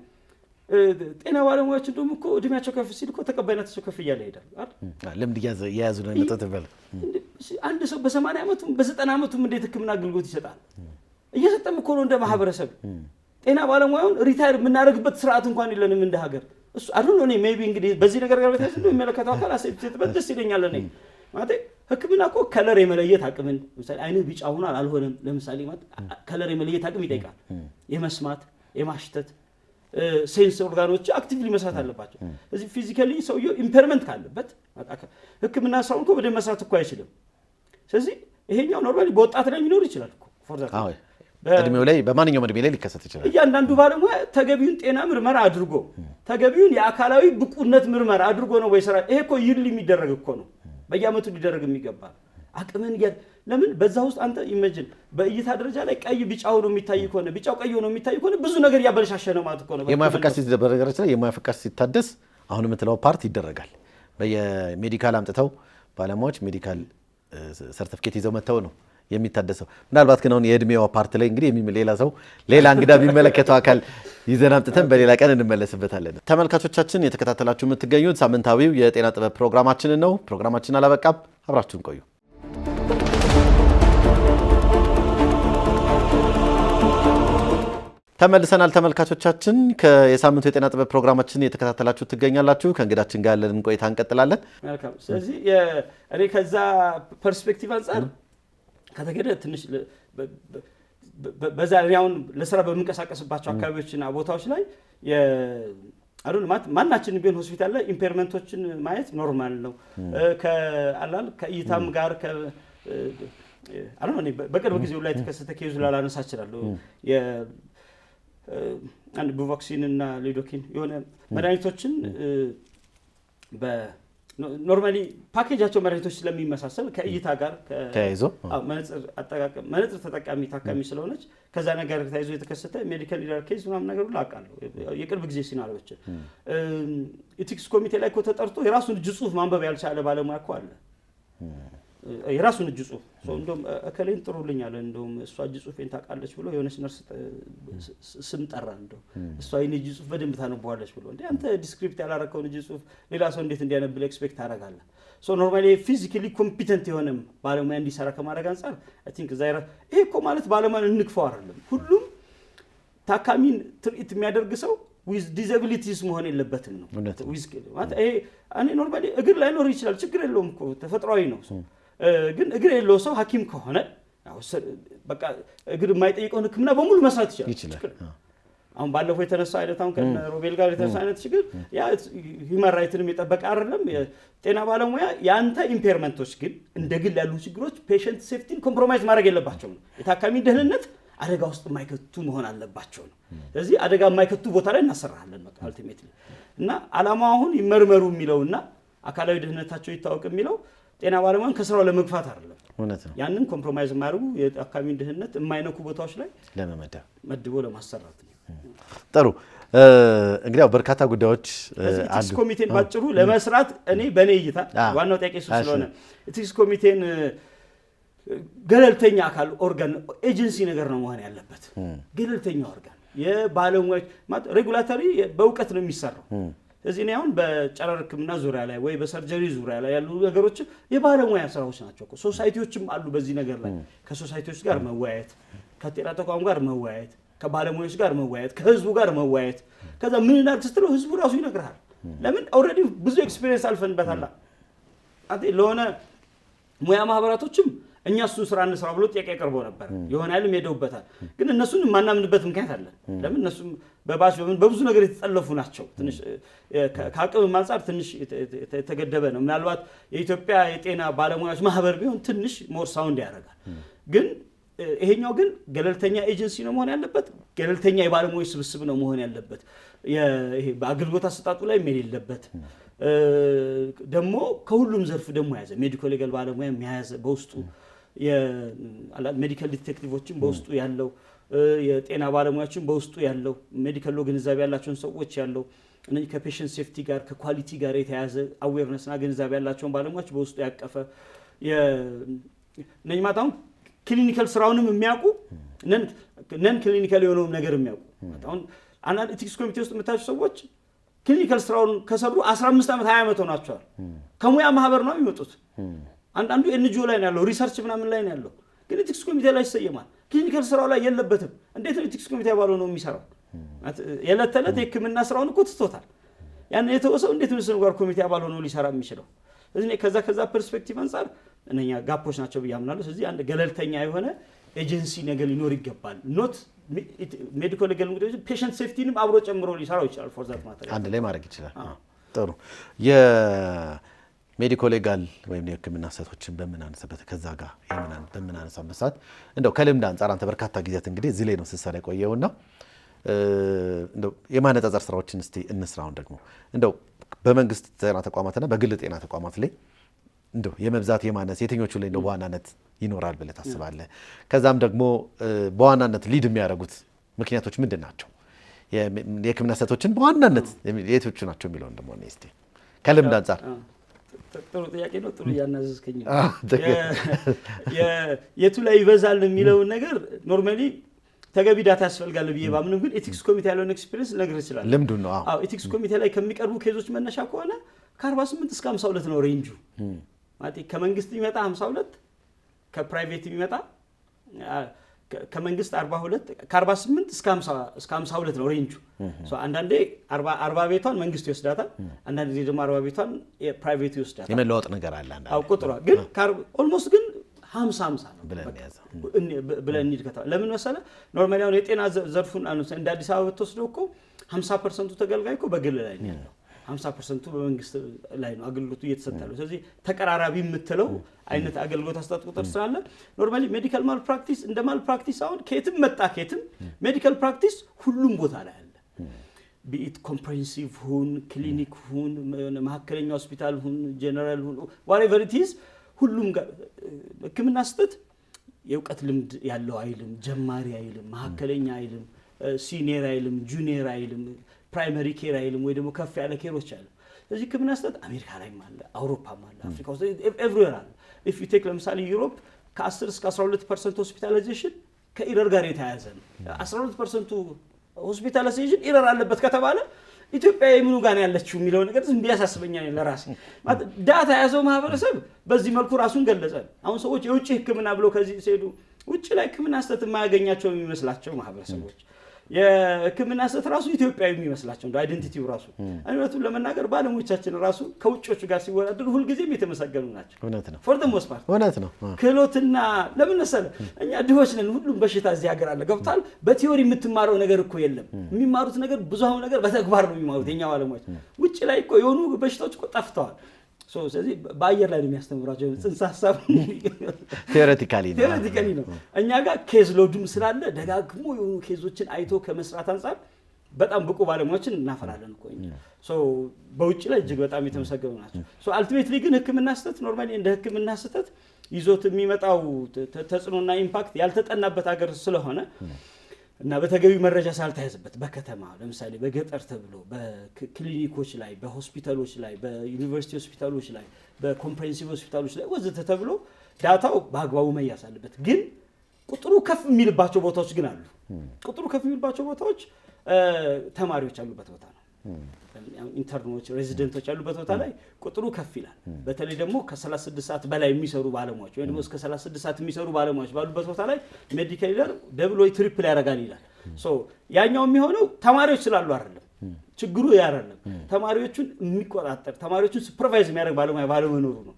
ጤና ባለሙያዎች እንደውም እኮ እድሜያቸው ከፍ ሲል እኮ ተቀባይነታቸው ከፍ እያለ ይሄዳል አይደል ልምድ ያያዙ ነው የመጣው ተበል አንድ ሰው በ80 ዓመቱም በ90 ዓመቱም እንዴት ህክምና አገልግሎት ይሰጣል እየሰጠም እኮ ነው እንደ ማህበረሰብ ጤና ባለሙያውን ሪታየር የምናደርግበት ስርዓት እንኳን የለንም እንደ ሀገር እሱ አይደል ነው ሜቢ እንግዲህ በዚህ ነገር ጋር በተያያዘ ነው የሚመለከተው አካል አሰብት ደስ ይለኛል እኔ ማለት ህክምና እኮ ከለር የመለየት አቅምን ለምሳሌ አይኑ ቢጫ ሆኗል አልሆነም ለምሳሌ ማለት ከለር የመለየት አቅም ይጠይቃል የመስማት የማሽተት ሴንስ ኦርጋኖች አክቲቭሊ መስራት አለባቸው እዚህ ፊዚካሊ ሰውየው ኢምፔርመንት ካለበት ህክምና ስራውን እኮ በደንብ መስራት እኮ አይችልም ስለዚህ ይሄኛው ኖርማሊ በወጣት ላይ ሊኖር ይችላል እኮ ፎርዛት በእድሜው ላይ በማንኛውም እድሜ ላይ ሊከሰት ይችላል እያንዳንዱ ባለሙያ ተገቢውን ጤና ምርመራ አድርጎ ተገቢውን የአካላዊ ብቁነት ምርመራ አድርጎ ነው ወይ ስራ ይሄ እኮ ይል የሚደረግ እኮ ነው በየአመቱ ሊደረግ የሚገባ አቅምን ለምን በዛ ውስጥ አንተ ኢሜጂን በእይታ ደረጃ ላይ ቀይ ቢጫ ሆኖ የሚታይ ከሆነ ቢጫው ቀይ ሆኖ የሚታይ ከሆነ ብዙ ነገር ያበለሻሸ ነው ማለት ነው። የማይፈቀድ ሲታደስ አሁን የምትለው ፓርት ይደረጋል። በየሜዲካል አምጥተው ባለሙያዎች ሜዲካል ሰርቲፊኬት ይዘው መተው ነው የሚታደሰው። ምናልባት ግን አሁን የእድሜዋ ፓርት ላይ እንግዲህ ሌላ እንግዳ የሚመለከተው አካል ይዘን አምጥተን በሌላ ቀን እንመለስበታለን። ተመልካቾቻችን የተከታተላችሁ የምትገኙት ሳምንታዊው የጤና ጥበብ ፕሮግራማችንን ነው። ፕሮግራማችን አላበቃም፣ አብራችሁን ቆዩ። ተመልሰናል ተመልካቾቻችን። የሳምንቱ የጤና ጥበብ ፕሮግራማችን የተከታተላችሁ ትገኛላችሁ። ከእንግዳችን ጋር ያለን ቆይታ እንቀጥላለን። መልካም። ስለዚህ እኔ ከዛ ፐርስፔክቲቭ አንፃር ከተገደ ትንሽ በዛ አሁን ለስራ በምንቀሳቀስባቸው አካባቢዎችና ቦታዎች ላይ ማናችን ቢሆን ሆስፒታል ላይ ኢምፔርመንቶችን ማየት ኖርማል ነው። ከእይታም ጋር በቅርብ ጊዜ ላይ የተከሰተ ኬዙ ላላነሳ እችላለሁ። አንድ ቡቫክሲን እና ሊዶኪን የሆነ መድኃኒቶችን ኖርማሊ ፓኬጃቸው መድኃኒቶች ስለሚመሳሰል ከእይታ ጋር ተያይዞ መነጽር ተጠቃሚ ታካሚ ስለሆነች ከዛ ነገር ተያይዞ የተከሰተ ሜዲካል ኢረር ኬዝ ምናምን ነገር ሁሉ አውቃለሁ። የቅርብ ጊዜ ሲናሪዎች ኢቲክስ ኮሚቴ ላይ እኮ ተጠርቶ የራሱን እጅ ጽሑፍ ማንበብ ያልቻለ ባለሙያ እኮ አለ። የራሱን እጅ ጽሑፍ እንደውም እከሌን ጥሩልኝ አለ። እንደውም እሷ እጅ ጽሑፌን ታውቃለች ብሎ የሆነች ነርስ ስም ጠራ። እንደው እሷ የኔ እጅ ጽሑፍ በደንብ ታነበዋለች ብሎ እንዴ አንተ ዲስክሪፕት ያላረከውን እጅ ጽሑፍ ሌላ ሰው እንዴት እንዲያነብል ኤክስፔክት ታደርጋለህ? ኖርማሊ ፊዚካሊ ኮምፒተንት የሆነም ባለሙያ እንዲሰራ ከማድረግ አንፃር አይ ቲንክ ዛይራ ይሄ እኮ ማለት ባለሙያን እንክፈው አይደለም። ሁሉም ታካሚን ትርኢት የሚያደርግ ሰው ዊዝ ዲዛቢሊቲስ መሆን የለበትም ነው። ማለት ይሄ እኔ ኖርማሊ እግር ላይኖር ይችላል፣ ችግር የለውም እኮ ተፈጥሯዊ ነው። ግን እግር የለው ሰው ሐኪም ከሆነ በቃ እግር የማይጠይቀውን ሕክምና በሙሉ መስራት ይችላል። አሁን ባለፈው የተነሳ አይነት አሁን ከሮቤል ጋር የተነሳ አይነት ችግር ያ ሂውማን ራይትንም የጠበቀ አይደለም። የጤና ባለሙያ የአንተ ኢምፔርመንቶች ግን እንደ ግል ያሉ ችግሮች ፔሸንት ሴፍቲን ኮምፕሮማይዝ ማድረግ የለባቸውም ነው። የታካሚ ደህንነት አደጋ ውስጥ የማይከቱ መሆን አለባቸው ነው። ስለዚህ አደጋ የማይከቱ ቦታ ላይ እናሰራለን በቃ አልቲሜትሊ እና ዓላማው አሁን ይመርመሩ የሚለውና አካላዊ ደህንነታቸው ይታወቅ የሚለው ጤና ባለሙያን ከስራው ለመግፋት አይደለም። እውነት ነው። ያንን ኮምፕሮማይዝ የማያደርጉ የታካሚን ደህንነት የማይነኩ ቦታዎች ላይ መድቦ ለማሰራት ነው። ጥሩ እንግዲህ በርካታ ጉዳዮች ኢቲክስ ኮሚቴን ባጭሩ ለመስራት እኔ በኔ እይታ ዋናው ጥያቄ እሱ ስለሆነ ኢቲክስ ኮሚቴን ገለልተኛ አካል ኦርጋን ኤጀንሲ ነገር ነው መሆን ያለበት። ገለልተኛ ኦርጋን የባለሙያዎች ማለት ሬጉላቶሪ በእውቀት ነው የሚሰራው። ስለዚህ እኔ አሁን በጨረር ሕክምና ዙሪያ ላይ ወይ በሰርጀሪ ዙሪያ ላይ ያሉ ነገሮች የባለሙያ ስራዎች ናቸው እኮ። ሶሳይቲዎችም አሉ በዚህ ነገር ላይ ከሶሳይቲዎች ጋር መወያየት፣ ከጤና ተቋም ጋር መወያየት፣ ከባለሙያዎች ጋር መወያየት፣ ከህዝቡ ጋር መወያየት። ከዛ ምን እናድርግ ስትለው ህዝቡ ራሱ ይነግርሃል። ለምን ኦልሬዲ ብዙ ኤክስፒሪየንስ አልፈንበታል። ለሆነ ሙያ ማህበራቶችም እኛ እሱን ስራ እንስራ ብሎ ጥያቄ ቀርቦ ነበር። የሆነ ያህልም ሄደውበታል። ግን እነሱን የማናምንበት ምክንያት አለ። ለምን እነሱም በብዙ ነገር የተጠለፉ ናቸው። ትንሽ ከአቅም አንጻር ትንሽ የተገደበ ነው። ምናልባት የኢትዮጵያ የጤና ባለሙያዎች ማህበር ቢሆን ትንሽ ሞር ሳውንድ ያደርጋል። ግን ይሄኛው ግን ገለልተኛ ኤጀንሲ ነው መሆን ያለበት። ገለልተኛ የባለሙያዎች ስብስብ ነው መሆን ያለበት። ይሄ በአገልግሎት አሰጣጡ ላይ የሌለበት ደግሞ ከሁሉም ዘርፍ ደግሞ ያዘ ሜዲኮ ሌጋል ባለሙያ የያዘ በውስጡ የሜዲካል ዲቴክቲቮችን በውስጡ ያለው የጤና ባለሙያዎችን በውስጡ ያለው ሜዲካል ግንዛቤ ያላቸውን ሰዎች ያለው እነዚህ ከፔሸንት ሴፍቲ ጋር ከኳሊቲ ጋር የተያዘ አዌርነስና ግንዛቤ ያላቸውን ባለሙያዎች በውስጡ ያቀፈ እነዚህ ማታውን ክሊኒካል ስራውንም የሚያውቁ ነን ክሊኒካል የሆነውን ነገር የሚያውቁ አሁን አንዳንድ ኢቲክስ ኮሚቴ ውስጥ የምታዩት ሰዎች ክሊኒካል ስራውን ከሰሩ 15 ዓመት 20 ዓመት ሆናቸዋል። ከሙያ ማህበር ነው የሚመጡት። አንዳንዱ ኤንጂኦ ላይ ነው ያለው፣ ሪሰርች ምናምን ላይ ነው ያለው። ግን ኢቲክስ ኮሚቴ ላይ ይሰየማል። ክሊኒካል ስራው ላይ የለበትም። እንዴት ነው ኢቲክስ ኮሚቴ አባል ሆኖ የሚሰራው? የዕለት ተዕለት የሕክምና ስራውን እኮ ትቶታል። ያን የተወሰው እንዴት ነው ስነ ምግባር ኮሚቴ አባል ሆኖ ሊሰራ የሚችለው? ስለዚህ ከዛ ፐርስፔክቲቭ አንፃር እነኛ ጋፖች ናቸው ብዬ አምናለሁ። ስለዚህ አንድ ገለልተኛ የሆነ ኤጀንሲ ነገር ሊኖር ይገባል። ኖት ሜዲካል ሌጋል እንግዲህ ፔሸንት ሴፍቲንም አብሮ ጨምሮ ሊሰራው ይችላል። ፎር ዛት ማተር አንድ ላይ ማድረግ ይችላል። ጥሩ የሜዲኮ ሌጋል ወይም የሕክምና ሰቶችን በምናነሳበት ከዛ ጋር በምናነሳበት ሰዓት እንደው ከልምድ አንፃር አንተ በርካታ ጊዜያት እንግዲህ እዚህ ላይ ነው ስትሰራ የቆየውና እንደው የማነጻጸር ስራዎችን እስቲ እንስራውን ደግሞ እንደው በመንግስት ጤና ተቋማትና በግል ጤና ተቋማት ላይ እንደው የመብዛት የማነስ የትኞቹ ላይ ነው በዋናነት ይኖራል ብለህ ታስባለህ? ከዛም ደግሞ በዋናነት ሊድ የሚያደርጉት ምክንያቶች ምንድን ናቸው? የሕክምና ስህተቶችን በዋናነት የቶቹ ናቸው የሚለውን ደግሞ እስቲ ከልምድ አንጻር። ጥሩ ጥያቄ ነው። ጥሩ እያናዘዝከኝ ነው። የቱ ላይ ይበዛል የሚለውን ነገር ኖርማሊ ተገቢ ዳታ ያስፈልጋል ብዬ ባምንም ግን ኤቲክስ ኮሚቴ ያለውን ኤክስፒሪየንስ ነገር ይችላል። ልምዱ ነው። አዎ ኤቲክስ ኮሚቴ ላይ ከሚቀርቡ ኬዞች መነሻ ከሆነ ከ48 እስከ 52 ነው ሬንጁ። ማለት ከመንግስት የሚመጣ 52፣ ከፕራይቬት የሚመጣ ከመንግስት 42፣ ከ48 እስከ 52 ነው ሬንጁ። አንዳንዴ 40 ቤቷን መንግስት ይወስዳታል፣ አንዳንድ ጊዜ ደግሞ 40 ቤቷን ፕራይቬት ይወስዳታል። የመለወጥ ነገር አለ። አዎ ቁጥሯ ግን ኦልሞስት ግን 50-50 ነው ብለን እንሂድ ከተባለ ለምን መሰለህ? ኖርማሊ አሁን የጤና ዘርፉን እንደ አዲስ አበባ ብትወስደው እኮ 50% ተገልጋይ እኮ በግል ላይ ነው ያለው፣ 50% በመንግስት ላይ ነው አገልግሎቱ እየተሰጠ ያለው። ስለዚህ ተቀራራቢ የምትለው አይነት አገልግሎት አሰጣጥ ቁጥር ስላለ ኖርማሊ ሜዲካል ማል ፕራክቲስ እንደ ማል ፕራክቲስ አሁን ከየትም መጣ ከየትም ሜዲካል ፕራክቲስ ሁሉም ቦታ ላይ አለ። ቢኢት ኮምፕሬሄንሲቭ ሁን፣ ክሊኒክ ሁን፣ መካከለኛ ሆስፒታል ሁን፣ ጀነራል ሁን፣ ዋትኤቨር ኢት ኢዝ ሁሉም ጋር ሕክምና ስህተት የእውቀት ልምድ ያለው አይልም፣ ጀማሪ አይልም፣ መካከለኛ አይልም፣ ሲኒየር አይልም፣ ጁኒየር አይልም፣ ፕራይመሪ ኬር አይልም፣ ወይ ደግሞ ከፍ ያለ ኬሮች አለ። ስለዚህ ሕክምና ስህተት አሜሪካ ላይም አለ፣ አውሮፓም አለ፣ አፍሪካ ውስጥ ኤቭሪዌር አለ። ኢፍ ዩ ቴክ ለምሳሌ ዩሮፕ ከ10 እስከ 12% ሆስፒታላይዜሽን ከኢረር ጋር የተያያዘ ነው። 12% ሆስፒታላይዜሽን ኢረር አለበት ከተባለ ኢትዮጵያ የምኑ ጋር ያለችው የሚለው ነገር ዝም ቢያሳስበኛል ለራሴ። ማለት ዳታ ያዘው ማህበረሰብ በዚህ መልኩ ራሱን ገለጸ። አሁን ሰዎች የውጭ ሕክምና ብለው ከዚህ ሲሄዱ ውጭ ላይ ሕክምና ስህተት የማያገኛቸው የሚመስላቸው ማህበረሰቦች የሕክምና ስህተት ራሱ ኢትዮጵያዊ የሚመስላቸው እንደ አይደንቲቲው ራሱ አይነቱን ለመናገር ባለሙያዎቻችን ራሱ ከውጮቹ ጋር ሲወዳደሩ ሁልጊዜም የተመሰገኑ ናቸው። እውነት ነው። ፎር ዘ ሞስት ፓርት እውነት ነው። ክህሎትና ለምን መሰለህ እኛ ድሆች ነን። ሁሉም በሽታ እዚህ ሀገር አለ ገብቷል። በቲዮሪ የምትማረው ነገር እኮ የለም። የሚማሩት ነገር ብዙሃኑ ነገር በተግባር ነው የሚማሩት የኛ ባለሙያዎች። ውጭ ላይ እኮ የሆኑ በሽታዎች እኮ ጠፍተዋል። ስለዚህ በአየር ላይ ነው የሚያስተምሯቸው። ጽንሰ ሀሳብ ቴዎሬቲካሊ ነው። እኛ ጋር ኬዝ ሎድም ስላለ ደጋግሞ የሆኑ ኬዞችን አይቶ ከመስራት አንጻር በጣም ብቁ ባለሙያዎችን እናፈራለን እኮ እኛ። በውጭ ላይ እጅግ በጣም የተመሰገኑ ናቸው። አልቲሜትሊ ግን ሕክምና ስህተት ኖርማሊ እንደ ሕክምና ስህተት ይዞት የሚመጣው ተጽዕኖና ኢምፓክት ያልተጠናበት ሀገር ስለሆነ እና በተገቢ መረጃ ሳልተያዘበት በከተማ ለምሳሌ በገጠር ተብሎ በክሊኒኮች ላይ፣ በሆስፒታሎች ላይ፣ በዩኒቨርሲቲ ሆስፒታሎች ላይ፣ በኮምፕሬሄንሲቭ ሆስፒታሎች ላይ ወዘተ ተብሎ ዳታው በአግባቡ መያዝ አለበት። ግን ቁጥሩ ከፍ የሚልባቸው ቦታዎች ግን አሉ። ቁጥሩ ከፍ የሚልባቸው ቦታዎች ተማሪዎች ያሉበት ቦታ ነው። ኢንተርኖች፣ ሬዚደንቶች ያሉበት ቦታ ላይ ቁጥሩ ከፍ ይላል። በተለይ ደግሞ ከ36 ሰዓት በላይ የሚሰሩ ባለሙያዎች ወይ ደግሞ እስከ 36 ሰዓት የሚሰሩ ባለሙያዎች ባሉበት ቦታ ላይ ሜዲካል ኢረር ደብል ወይ ትሪፕል ያደርጋል ይላል። ያኛው የሚሆነው ተማሪዎች ስላሉ አይደለም፣ ችግሩ ያ አይደለም። ተማሪዎቹን የሚቆጣጠር ተማሪዎቹን ሱፐርቫይዝ የሚያደርግ ባለሙያ ባለመኖሩ ነው።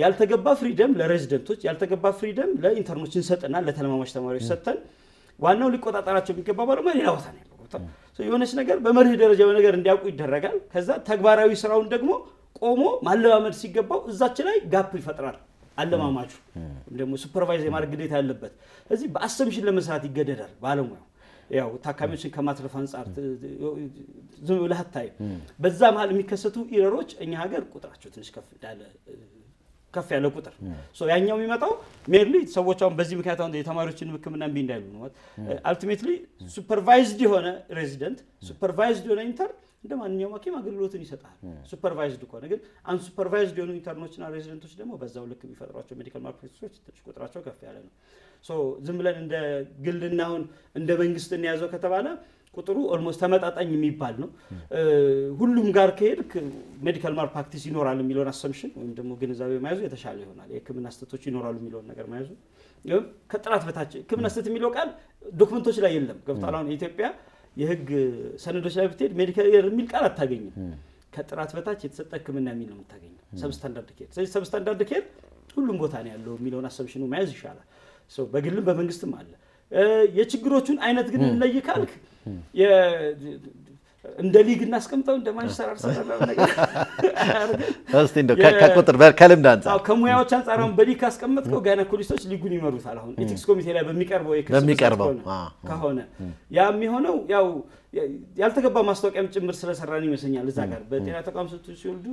ያልተገባ ፍሪደም ለሬዚደንቶች፣ ያልተገባ ፍሪደም ለኢንተርኖች እንሰጥና ለተለማማጅ ተማሪዎች ሰጥተን ዋናው ሊቆጣጠራቸው የሚገባ ባለሙያ ሌላ ቦታ ነው ያለው። የሆነች ነገር በመርህ ደረጃ ነገር እንዲያውቁ ይደረጋል። ከዛ ተግባራዊ ስራውን ደግሞ ቆሞ ማለማመድ ሲገባው እዛች ላይ ጋፕ ይፈጥራል አለማማቹ ደግሞ ሱፐርቫይዝ የማድረግ ግዴታ ያለበት። እዚህ በአሰምሽን ለመስራት ይገደዳል ባለሙያው። ያው ታካሚዎችን ከማትረፍ አንጻር ዝም ብለህ አታይም። በዛ መሀል የሚከሰቱ ኢረሮች እኛ ሀገር ቁጥራቸው ትንሽ ከፍ ያለ ቁጥር ያኛው የሚመጣው ሜርሊ ሰዎች አሁን በዚህ ምክንያት አሁን የተማሪዎችን ሕክምና እምቢ እንዳይሉ ነው። አልቲሜትሊ ሱፐርቫይዝድ የሆነ ሬዚደንት ሱፐርቫይዝድ የሆነ ኢንተርን እንደ ማንኛውም ሐኪም አገልግሎትን ይሰጣል። ሱፐርቫይዝድ ከሆነ ግን አንሱፐርቫይዝድ የሆኑ ኢንተርኖችና ሬዚደንቶች ደግሞ በዛው ልክ የሚፈጥሯቸው ሜዲካል ማልፕራክቲሶች ትንሽ ቁጥራቸው ከፍ ያለ ነው። ዝም ብለን እንደ ግልና አሁን እንደ መንግስት እንያዘው ከተባለ ቁጥሩ ኦልሞስት ተመጣጣኝ የሚባል ነው። ሁሉም ጋር ከሄድክ ሜዲካል ማልፕራክቲስ ይኖራል የሚለውን አሰምሽን ወይም ደግሞ ግንዛቤ መያዙ የተሻለ ይሆናል። የሕክምና ስህተቶች ይኖራሉ የሚለውን ነገር መያዙ ከጥራት በታች ሕክምና ስህተት የሚለው ቃል ዶክመንቶች ላይ የለም። ገብቷል። አሁን የኢትዮጵያ የህግ ሰነዶች ላይ ብትሄድ ሜዲካል ኢረር የሚል ቃል አታገኝም። ከጥራት በታች የተሰጠ ሕክምና የሚል ነው የምታገኘው፣ ሰብስታንዳርድ ኬር። ስለዚህ ሰብስታንዳርድ ኬር ሁሉም ቦታ ነው ያለው የሚለውን አሰምሽኑ መያዝ ይሻላል። በግልም በመንግስትም አለ። የችግሮቹን አይነት ግን እንለይ ካልክ እንደ ሊግ እናስቀምጠው እንደ ማንቸስተር አርሰናል ነገር እስቲ እንደው ከቁጥር ከልምድ አንፃር ከሙያዎች አንፃርም በሊግ አስቀምጠው ጋይናኮሎጂስቶች ሊጉን ይመሩታል አሁን ኤቲክስ ኮሚቴ ላይ በሚቀርበው ከሆነ ያ የሚሆነው ያው ያልተገባ ማስታወቂያም ጭምር ስለሰራን ይመስኛል እዛ ጋር በጤና ተቋም ሲወልዱ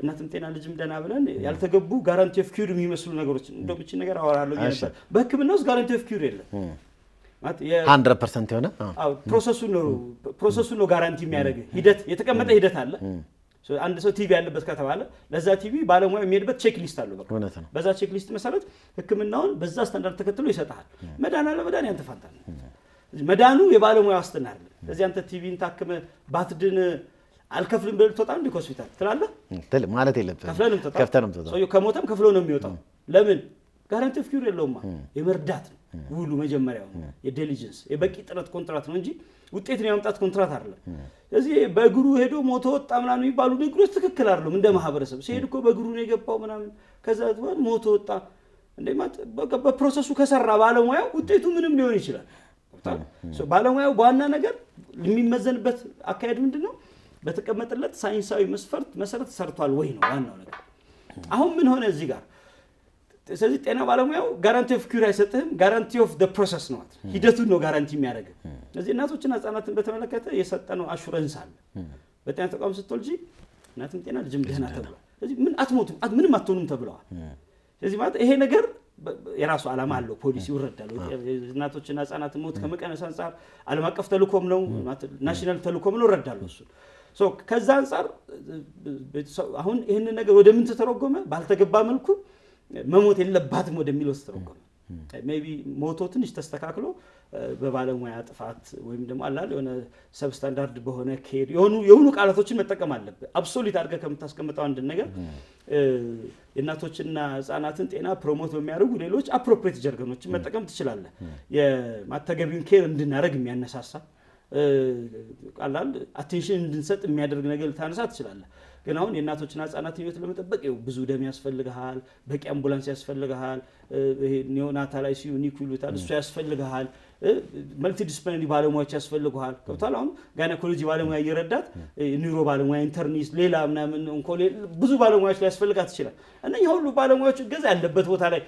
እናትም ጤና ልጅም ደና ብለን ያልተገቡ ጋራንቲ ኦፍ ኪውር የሚመስሉ ነገሮች እንደው ብቻ ነገር አወራለሁ ነበር በህክምና ውስጥ ጋራንቲ ኦፍ ኪውር የለም ማለት 100% የሆነ ፕሮሰሱ ነው ጋራንቲ የሚያደርግ ሂደት የተቀመጠ ሂደት አለ አንድ ሰው ቲቪ ያለበት ከተባለ ለዛ ቲቪ ባለሙያ የሚሄድበት ቼክ ሊስት አለው በዛ ቼክ ሊስት መሰረት ህክምናውን በዛ ስታንዳርድ ተከትሎ ይሰጣል መዳን አለ መዳን ያንተ ፋንታ ነው መዳኑ የባለሙያ ዋስትና አይደለም ስለዚህ አንተ ቲቪን ታከመ ባትድን አልከፍልም ብለህ ተጣጣ እንደ ሆስፒታል ትላለህ ማለት የለብህም ከፍተንም ተጣጣ ሰው ከሞተም ከፍሎ ነው የሚወጣው ለምን ጋራንቲ ኦፍ ኪውር የለውማ የመርዳት ነው ውሉ መጀመሪያው የዲሊጀንስ የበቂ ጥረት ኮንትራክት ነው እንጂ ውጤት ነው ያመጣት ኮንትራክት አይደለም ስለዚህ በእግሩ ሄዶ ሞቶ ወጣ ምናምን የሚባሉ ነገሮች ትክክል አይደሉም እንደ ማህበረሰብ ሲሄድ እኮ በእግሩ ነው የገባው ምናምን ከዛ በኋላ ሞቶ ወጣ እንደማት በፕሮሰሱ ከሰራ ባለሙያው ውጤቱ ምንም ሊሆን ይችላል ባለሙያው በዋና ነገር የሚመዘንበት አካሄድ ምንድነው በተቀመጠለት ሳይንሳዊ መስፈርት መሰረት ሰርቷል ወይ ነው ዋናው ነገር አሁን ምን ሆነ እዚህ ጋር ስለዚህ ጤና ባለሙያው ጋራንቲ ኦፍ ኪውር አይሰጥህም ጋራንቲ ኦፍ ዘ ፕሮሰስ ነው ሂደቱን ነው ጋራንቲ የሚያደርግ ስለዚህ እናቶችና ህፃናትን በተመለከተ የሰጠነው አሹራንስ አለ በጤና ተቋም ስትወልጂ እናትም ጤና ልጅም ደህና ተብሏል ስለዚህ ምን አትሞቱም ምንም አትሆኑም ተብለዋል ስለዚህ ማለት ይሄ ነገር የራሱ ዓላማ አለው ፖሊሲ ይወረዳል እናቶችና ህፃናትን ሞት ከመቀነስ አንፃር ዓለም አቀፍ ተልእኮም ነው ናሽናል ተልእኮም ነው ይወረዳል እሱ ከዛ አንፃር አሁን ይሄን ነገር ወደ ምን ተተረጎመ ባልተገባ መልኩ መሞት የለባትም ወደሚለው ተተረጎመ ሜቢ ሞቶ ትንሽ ተስተካክሎ በባለሙያ ጥፋት ወይም ደግሞ አላል የሆነ ሰብ ስታንዳርድ በሆነ ኬር የሆኑ ቃላቶችን መጠቀም አለበት አብሶሉት አድርገህ ከምታስቀምጠው አንድ ነገር የእናቶችና ህፃናትን ጤና ፕሮሞት በሚያደርጉ ሌሎች አፕሮፕሪየት ጀርገኖችን መጠቀም ትችላለህ የማተገቢውን ኬር እንድናረግ የሚያነሳሳ አላል አቴንሽን እንድንሰጥ የሚያደርግ ነገር ልታነሳ ትችላለህ ግን አሁን የእናቶችና ህፃናትን ህይወት ለመጠበቅ ብዙ ደም ያስፈልጋል በቂ አምቡላንስ ያስፈልጋል ይሄ ኒዮናታል አይሲዩ ኒኩሉታል እሱ ያስፈልጋል መልቲ ዲስፕሊነሪ ባለሙያዎች ያስፈልጋል ከብታል አሁን ጋይናኮሎጂ ባለሙያ ይረዳት ኒውሮ ባለሙያ ኢንተርኒስት ሌላ ምናምን ኦንኮሌ ብዙ ባለሙያዎች ሊያስፈልጋት ይችላል እነኛ ሁሉ ባለሙያዎች ገዛ ያለበት ቦታ ላይ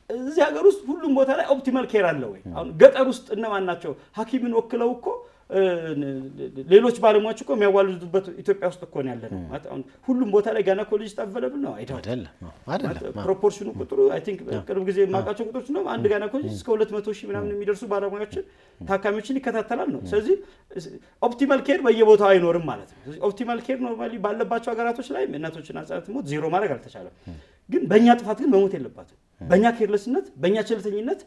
እዚህ ሀገር ውስጥ ሁሉም ቦታ ላይ ኦፕቲማል ኬር አለ ወይ አሁን ገጠር ውስጥ እነማን ናቸው ሐኪምን ወክለው እኮ ሌሎች ባለሙያዎች እኮ የሚያዋልዱበት ኢትዮጵያ ውስጥ እኮ ነው ያለነው ማለት አሁን ሁሉም ቦታ ላይ ጋይናኮሎጂስት አቬለብል ነው አይደለም ፕሮፖርሽኑ ቁጥሩ አይ ቲንክ ቅርብ ጊዜ ማቃቸው ቁጥሮች ነው አንድ ጋይናኮሎጂስት እስከ 200,000 ምናምን የሚደርሱ ባለሙያዎችን ታካሚዎችን ይከታተላል ነው ስለዚህ ኦፕቲማል ኬር በየቦታው አይኖርም ማለት ነው ስለዚህ ኦፕቲማል ኬር ኖርማሊ ባለባቸው ሀገራቶች ላይ እናቶችና ህፃናት ሞት ዜሮ ማድረግ አልተቻለም ግን በእኛ ጥፋት ግን መሞት የለባትም በእኛ ኬርለስነት በእኛ ቸልተኝነት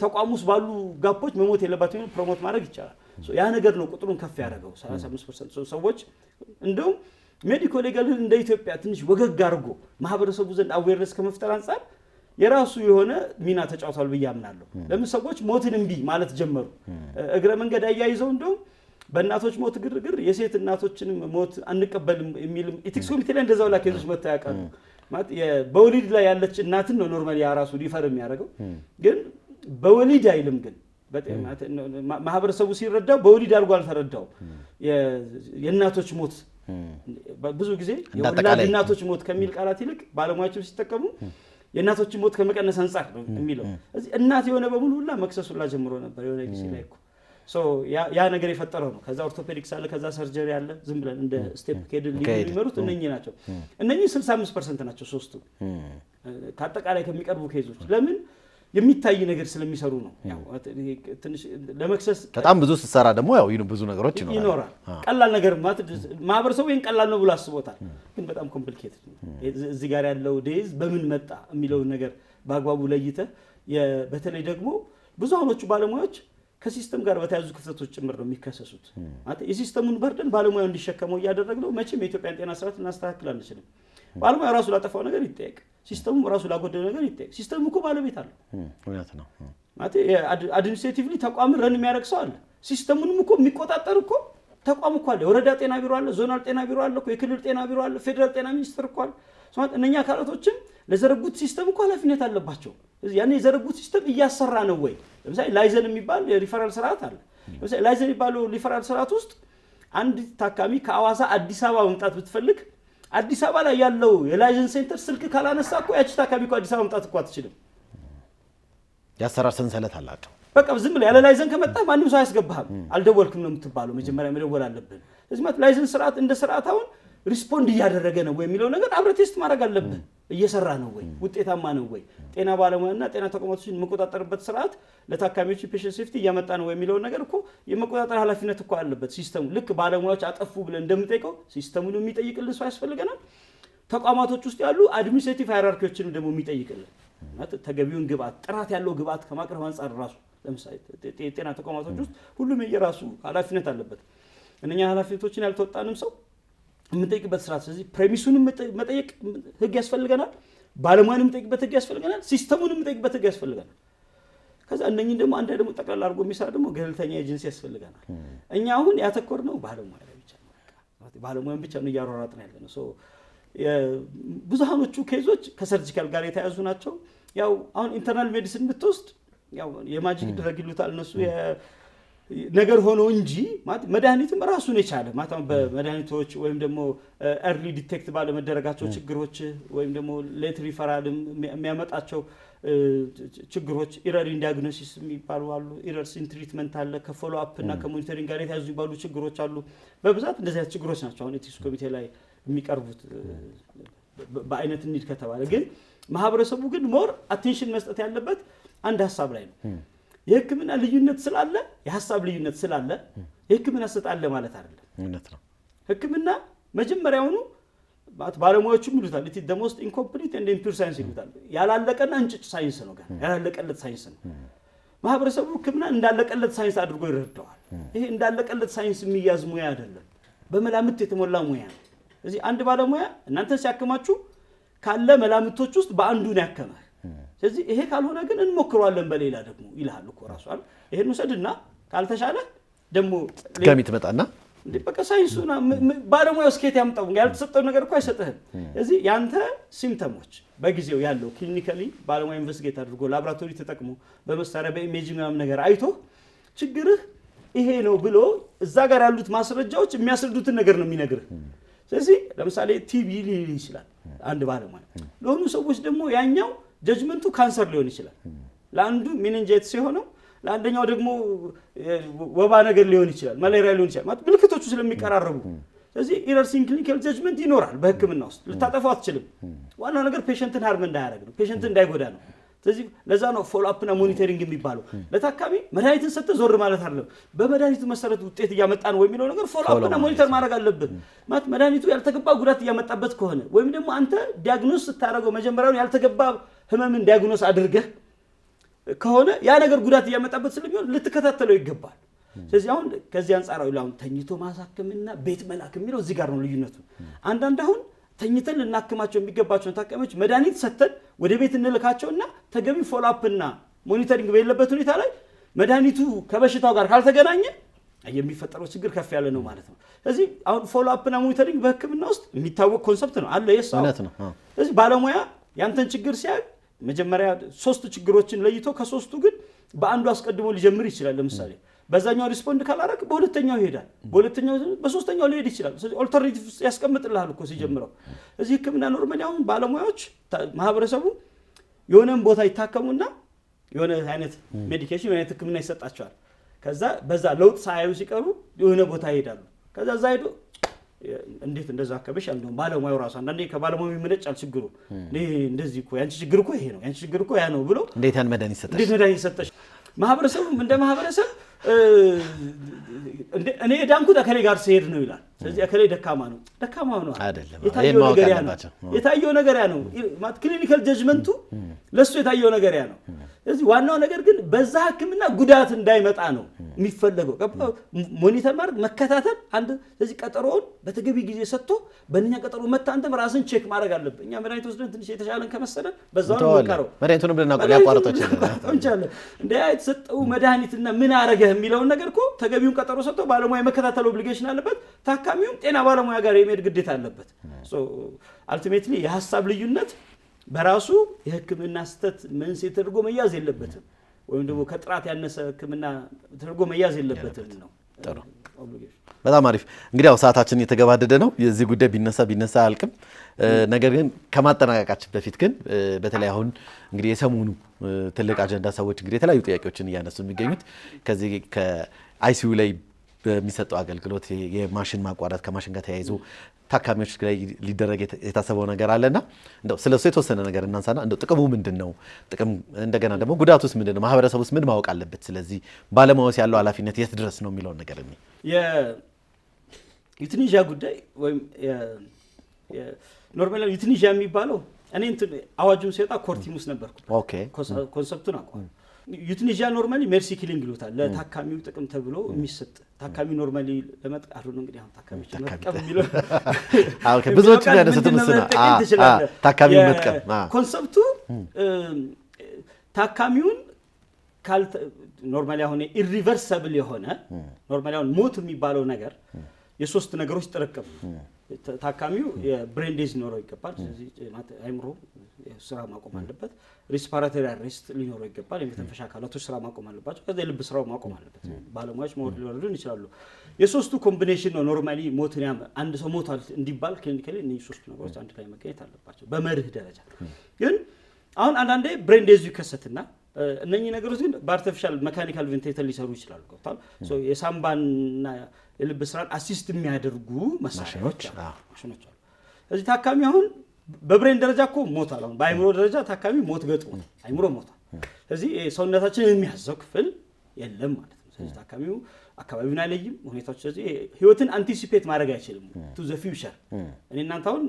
ተቋም ውስጥ ባሉ ጋፖች መሞት የለባትም ፕሮሞት ማድረግ ይቻላል ያ ነገር ነው ቁጥሩን ከፍ ያደረገው 35% ሰዎች እንደውም ሜዲኮ ሌጋል እንደ ኢትዮጵያ ትንሽ ወገግ አድርጎ ማህበረሰቡ ዘንድ አዌርነስ ከመፍጠር አንፃር የራሱ የሆነ ሚና ተጫውቷል ብያምናለሁ ለምን ሰዎች ሞትን እንቢ ማለት ጀመሩ እግረ መንገድ አያይዘው እንደውም በእናቶች ሞት ግርግር የሴት እናቶችንም ሞት አንቀበልም የሚል ኢቲክስ ኮሚቴ ላይ እንደዛው ላከዙት መታያቀሉ ማለት በወሊድ ላይ ያለች እናትን ነው ኖርማሊ ያራሱ ሪፈር የሚያደርገው ግን በወሊድ አይልም ግን ማህበረሰቡ ሲረዳው በወሊድ አድርጎ አልተረዳው የእናቶች ሞት ብዙ ጊዜ የወላድ እናቶች ሞት ከሚል ቃላት ይልቅ ባለሙያዎች ሲጠቀሙ የእናቶች ሞት ከመቀነስ አንፃር ነው የሚለው እዚህ እናት የሆነ በሙሉ ሁላ መክሰሱላ ጀምሮ ነበር የሆነ ጊዜ ላይ እኮ ያ ነገር የፈጠረው ነው ከዛ ኦርቶፔዲክስ አለ ከዛ ሰርጀሪ አለ ዝም ብለን እንደ ስቴፕ ኬድል ሊመሩት እነኚህ ናቸው እነኚህ 65% ናቸው ሶስቱ ከአጠቃላይ ከሚቀርቡ ኬዞች ለምን የሚታይ ነገር ስለሚሰሩ ነው ያው ትንሽ ለመክሰስ በጣም ብዙ ሲሰራ ደግሞ ያው ብዙ ነገሮች ይኖራል ቀላል ነገር ማህበረሰቡ ይሄን ቀላል ነው ብሎ አስቦታል ግን በጣም ኮምፕሊኬትድ ነው እዚህ ጋር ያለው ዴዝ በምን መጣ የሚለው ነገር በአግባቡ ለይተህ በተለይ ደግሞ ብዙዎቹ ባለሙያዎች ከሲስተም ጋር በተያዙ ክፍተቶች ጭምር ነው የሚከሰሱት ማለት የሲስተሙን በርደን ባለሙያው እንዲሸከመው ያደረግነው መቼም የኢትዮጵያን ጤና ስርዓት እናስተካክል አንችልም ባለሙያው ራሱ ላጠፋው ነገር ይጠየቅ ሲስተሙ ራሱ ላጎደለው ነገር ይጠየቅ ሲስተሙ እኮ ባለቤት አለው እውነት ነው ማለት አድሚኒስትሬቲቭሊ ተቋም ረን የሚያደርግ ሰው አለ ሲስተሙንም እኮ የሚቆጣጠር እኮ ተቋም እኮ አለ የወረዳ ጤና ቢሮ አለ ዞናል ጤና ቢሮ አለ የክልል ጤና ቢሮ አለ ፌደራል ጤና ሚኒስቴር እኮ አለ ማለት እነኛ አካላቶችም ለዘረጉት ሲስተም እኮ ኃላፊነት አለባቸው ያኔ የዘረጉት ሲስተም እያሰራ ነው ወይ ለምሳሌ ላይዘን የሚባል የሪፈራል ስርዓት አለ ለምሳሌ ላይዘን የሚባለው ሪፈራል ስርዓት ውስጥ አንድ ታካሚ ከአዋሳ አዲስ አበባ መምጣት ብትፈልግ አዲስ አበባ ላይ ያለው የላይዘንስ ሴንተር ስልክ ካላነሳ እኮ ያቺ ታካሚ እኮ አዲስ አበባ መምጣት እኮ አትችልም። ያሰራር ሰንሰለት አላቸው። በቃ ዝም ብለህ ያለ ላይዘንስ ከመጣ ማንም ሰው አያስገባህም። አልደወልክም ነው የምትባለው። መጀመሪያ መደወል አለብህ። ስለዚህ ማለት ላይዘንስ ስርዓት እንደ ስርዓት አሁን ሪስፖንድ እያደረገ ነው ወይ የሚለው ነገር አብረህ ቴስት ማድረግ አለብህ። እየሰራ ነው ወይ? ውጤታማ ነው ወይ? ጤና ባለሙያና ጤና ተቋማቶችን መቆጣጠርበት ስርዓት ለታካሚዎች ፔሸንት ሴፍቲ እያመጣ ነው ወይ የሚለው ነገር እኮ የመቆጣጠር ኃላፊነት እኮ አለበት ሲስተሙ። ልክ ባለሙያዎች አጠፉ ብለን እንደምንጠይቀው ሲስተሙን የሚጠይቅልን ሰው ያስፈልገናል። ተቋማቶች ውስጥ ያሉ አድሚኒስትሬቲቭ ሃይራርኪዎችን ደግሞ የሚጠይቅልን ተገቢውን ግብአት ጥራት ያለው ግብአት ከማቅረብ አንጻር ራሱ ለምሳሌ የጤና ተቋማቶች ውስጥ ሁሉም የራሱ ኃላፊነት አለበት። እነኛ ኃላፊነቶችን ያልተወጣንም ሰው የምንጠይቅበት ስርዓት። ስለዚህ ፕሬሚሱንም መጠየቅ ህግ ያስፈልገናል፣ ባለሙያንም መጠየቅበት ህግ ያስፈልገናል፣ ሲስተሙንም መጠየቅበት ህግ ያስፈልገናል። ከዛ እነኚህን ደግሞ አንድ ደግሞ ጠቅላላ አድርጎ የሚሰራ ደግሞ ገለልተኛ ኤጀንሲ ያስፈልገናል። እኛ አሁን ያተኮርነው ባለሙያ ላይ ብቻ ነው። ባለሙያን ብቻ ነው እያሯሯጥን ያለ ነው። ብዙሃኖቹ ኬዞች ከሰርጂካል ጋር የተያዙ ናቸው። ያው አሁን ኢንተርናል ሜዲሲን ብትወስድ ያው የማጂክ ድረግ ይሉታል እነሱ ነገር ሆኖ እንጂ ማለት መድኃኒትም ራሱን የቻለ ማለት በመድኃኒቶች ወይም ደግሞ ኤርሊ ዲቴክት ባለመደረጋቸው ችግሮች ወይም ደግሞ ሌት ሪፈራልም የሚያመጣቸው ችግሮች ኢረር ኢን ዲያግኖሲስ የሚባሉ አሉ። ኢረርስ ኢን ትሪትመንት አለ። ከፎሎ አፕ እና ከሞኒተሪንግ ጋር የተያዙ ይባሉ ችግሮች አሉ። በብዛት እንደዚህ አይነት ችግሮች ናቸው አሁን ኤቲክስ ኮሚቴ ላይ የሚቀርቡት በአይነት እንሂድ ከተባለ። ግን ማህበረሰቡ ግን ሞር አቴንሽን መስጠት ያለበት አንድ ሀሳብ ላይ ነው። የህክምና ልዩነት ስላለ የሀሳብ ልዩነት ስላለ የህክምና ስጣለ ማለት አይደለም። እውነት ነው። ህክምና መጀመሪያውኑ ባለሙያዎቹም ይሉታል ኢት the most incomplete and impure science ይሉታል። ያላለቀና እንጭጭ ሳይንስ ነው። ጋር ያላለቀለት ሳይንስ ነው። ማህበረሰቡ ህክምና እንዳለቀለት ሳይንስ አድርጎ ይረዳዋል። ይሄ እንዳለቀለት ሳይንስ የሚያዝ ሙያ አይደለም፣ በመላምት የተሞላ ሙያ ነው። ስለዚህ አንድ ባለሙያ እናንተ ሲያክማችሁ ካለ መላምቶች ውስጥ በአንዱ ነው ያከመህ። ስለዚህ ይሄ ካልሆነ ግን እንሞክረዋለን በሌላ ደግሞ ይልሃል እኮ ራሱ አይደል። ይሄን ወሰድና ካልተሻለ ደግሞ ገሚ ትመጣና እንዴ በቃ ሳይንሱና ባለሙያው እስከት ያምጣው ያልተሰጠው ነገር እኮ አይሰጥህም። ስለዚህ ያንተ ሲምፕተሞች በጊዜው ያለው ክሊኒካሊ ባለሙያ ኢንቨስቲጌት አድርጎ ላቦራቶሪ ተጠቅሞ በመሳሪያ በኢሜጂንግ ምናምን ነገር አይቶ ችግርህ ይሄ ነው ብሎ እዛ ጋር ያሉት ማስረጃዎች የሚያስረዱትን ነገር ነው የሚነግርህ። ስለዚህ ለምሳሌ ቲቢ ሊል ይችላል አንድ ባለሙያ፣ ለሆኑ ሰዎች ደግሞ ያኛው ጀጅመንቱ ካንሰር ሊሆን ይችላል። ለአንዱ ሚኒንጃይትስ ሲሆነው ለአንደኛው ደግሞ ወባ ነገር ሊሆን ይችላል፣ ማሌሪያ ሊሆን ይችላል። ማለት ምልክቶቹ ስለሚቀራረቡ ስለዚህ ኢረርስ ኢን ክሊኒካል ጀጅመንት ይኖራል። በህክምና ውስጥ ልታጠፋው አትችልም። ዋናው ነገር ፔሸንትን ሃርም እንዳያደርግ ነው፣ ፔሸንትን እንዳይጎዳ ነው። ስለዚህ ለዛ ነው ፎሎ አፕ እና ሞኒተሪንግ የሚባለው። ለታካሚ መድኃኒትን ሰጥተህ ዞር ማለት አይደለም። በመድኃኒቱ መሰረት ውጤት እያመጣ ነው የሚለው ነገር ፎሎ አፕ እና ሞኒተር ማድረግ አለብህ። ማለት መድኃኒቱ ያልተገባ ጉዳት እያመጣበት ከሆነ ወይም ደግሞ አንተ ዲያግኖስ ስታደርገው መጀመሪያውን ያልተገባ ህመምን ዲያግኖስ አድርገህ ከሆነ ያ ነገር ጉዳት እያመጣበት ስለሚሆን ልትከታተለው ይገባል። ስለዚህ አሁን ከዚህ አንጻራዊ አሁን ተኝቶ ማሳከምና ቤት መላክ የሚለው እዚህ ጋር ነው ልዩነቱ። አንዳንድ አሁን ተኝተን ልናክማቸው የሚገባቸውን ታካሚዎች መድኃኒት ሰጥተን ወደ ቤት እንልካቸውና ተገቢ ፎሎ አፕ እና ሞኒተሪንግ በሌለበት ሁኔታ ላይ መድኃኒቱ ከበሽታው ጋር ካልተገናኘ የሚፈጠረው ችግር ከፍ ያለ ነው ማለት ነው። ስለዚህ አሁን ፎሎ አፕ እና ሞኒተሪንግ በህክምና ውስጥ የሚታወቅ ኮንሰፕት ነው አለ የሳው። ስለዚህ ባለሙያ ያንተን ችግር ሲያይ መጀመሪያ 3 ችግሮችን ለይቶ ከ3ቱ ግን በአንዱ አስቀድሞ ሊጀምር ይችላል። ለምሳሌ በዛኛው ሪስፖንድ ካላረክ በሁለተኛው ይሄዳል፣ በሁለተኛው በሶስተኛው ሊሄድ ይችላል። ስለዚህ ኦልተርኔቲቭ ያስቀምጥልሃል እኮ ሲጀምረው። እዚህ ህክምና ኖርማሊ አሁን ባለሙያዎች ማህበረሰቡ የሆነን ቦታ ይታከሙና የሆነ አይነት ሜዲኬሽን የሆነ አይነት ህክምና ይሰጣቸዋል። ከዛ በዛ ለውጥ ሳያዩ ሲቀሩ የሆነ ቦታ ይሄዳሉ። ከዛ እዛ ሄዶ እንዴት እንደዛ አከበሽ እንደውም ባለሙያው ራሱ አንዳንዴ ከባለሙያው ይመነጫል ችግሩ። እንደዚህ እኮ ያንቺ ችግር እኮ ይሄ ነው፣ ያንቺ ችግር እኮ ያ ነው ብሎ እንዴት ያን መድኃኒት ሰጠሽ፣ እንዴት መድኃኒት ሰጠሽ። ማህበረሰቡም እንደ ማህበረሰብ እኔ ዳንኩት አከሌ ጋር ሲሄድ ነው ይላል። ስለዚህ አከሌ ደካማ ነው ነው አይደለም። የታየው ነገር ያ ነው ማለት ክሊኒካል ጀጅመንቱ ለሱ የታየው ነገር ያ ነው። ስለዚህ ዋናው ነገር ግን በዛ ህክምና ጉዳት እንዳይመጣ ነው የሚፈለገው። ሞኒተር ማድረግ መከታተል አንድ። ስለዚህ ቀጠሮውን በተገቢ ጊዜ ሰጥቶ በእኛ ቀጠሮ መታ አንተም ራስን ቼክ ማድረግ አለብህ። እኛ መድኃኒት ወስደን ትንሽ የተሻለን ከመሰለን በዛው ነው የምንቀረው። መድኃኒቱን ብለና ያቋርጦች እንችላለን እንደ የተሰጠው መድኃኒትና ምን አረገህ የሚለውን ነገር እኮ ተገቢውን ቀጠሮ ሰጥቶ ባለሙያ መከታተል ኦብሊጌሽን አለበት። ታካሚውም ጤና ባለሙያ ጋር የመሄድ ግዴታ አለበት። አልቲሜትሊ የሀሳብ ልዩነት በራሱ የህክምና ስህተት መንስኤ ተደርጎ መያዝ የለበትም፣ ወይም ደግሞ ከጥራት ያነሰ ህክምና ተደርጎ መያዝ የለበትም ነው። ጥሩ ኦብሊጌሽን። በጣም አሪፍ። እንግዲህ ያው ሰዓታችን እየተገባደደ ነው። የዚህ ጉዳይ ቢነሳ አያልቅም። ነገር ግን ከማጠናቀቃችን በፊት ግን በተለይ አሁን እንግዲህ የሰሞኑ ትልቅ አጀንዳ ሰዎች እንግዲህ የተለያዩ ጥያቄዎችን እያነሱ የሚገኙት ከዚህ ከአይሲዩ ላይ በሚሰጠው አገልግሎት የማሽን ማቋረጥ ከማሽን ጋር ተያይዞ ታካሚዎች ላይ ሊደረግ የታሰበው ነገር አለና እንደው ስለሱ የተወሰነ ነገር እናንሳና እንደው ጥቅሙ ምንድነው? ጥቅም እንደገና ደግሞ ጉዳቱስ ምንድነው? ማህበረሰቡስ ምን ማወቅ አለበት? ስለዚህ ባለሙያውስ ያለው ኃላፊነት የት ድረስ ነው የሚለው ነገር ነው። የዩትኒዥያ ጉዳይ ወይም ኖርማሊ ዩትኒዥያ የሚባለው እኔ አዋጁን ሲወጣ ኮርቲሙስ ነበርኩ። ኦኬ ኮንሰፕቱን አውቀዋለሁ። ዩትኒዥያ ኖርማሊ ሜርሲ ኪሊንግ ይሉታል። ለታካሚው ጥቅም ተብሎ የሚሰጥ ታካሚ ኖርማሊ ለመጥቀም ነው እንግዲህ አሁን ታካሚዎች መጥቀም የሚለው ኦኬ ብዙዎች ያነሱት ምስና ታካሚው መጥቀም ኮንሰፕቱ ታካሚውን ኖርማሊ አሁን ኢሪቨርሰብል የሆነ ኖርማሊ አሁን ሞት የሚባለው ነገር የሶስት ነገሮች ጥርቅም ታካሚው የብሬን ዴዝ ሊኖረው ይገባል። ስለዚህ አይምሮ ስራ ማቆም አለበት። ሪስፓራቶሪ አሬስት ሊኖረው ይገባል። የመተንፈሻ አካላቶች ስራ ማቆም አለባቸው። ከዛ የልብ ስራው ማቆም አለበት። ባለሙያዎች መወድ ሊወርዱን ይችላሉ። የሶስቱ ኮምቢኔሽን ነው ኖርማሊ ሞትን አንድ ሰው ሞቷል እንዲባል ክሊኒካሊ እነዚህ ሶስቱ ነገሮች አንድ ላይ መገኘት አለባቸው በመርህ ደረጃ። ግን አሁን አንዳንዴ ብሬን ዴዝ ይከሰትና እነኚህ ነገሮች ግን በአርቲፊሻል ሜካኒካል ቬንቲሌተር ሊሰሩ ይችላሉ። ገብቷል። የሳምባና የልብ ስራን አሲስት የሚያደርጉ መሳሪያዎች ማሽኖች አሉ። ስለዚህ ታካሚ አሁን በብሬን ደረጃ እኮ ሞቷል። አሁን በአይምሮ ደረጃ ታካሚ ሞት ገጥሞ አይምሮ ሞቷል። ስለዚህ ሰውነታችን የሚያዘው ክፍል የለም ማለት ነው። ስለዚህ ታካሚው አካባቢውን አይለይም ሁኔታዎች። ስለዚህ ህይወትን አንቲሲፔት ማድረግ አይችልም። ቱ ዘ ፊውቸር እኔ እናንተ አሁን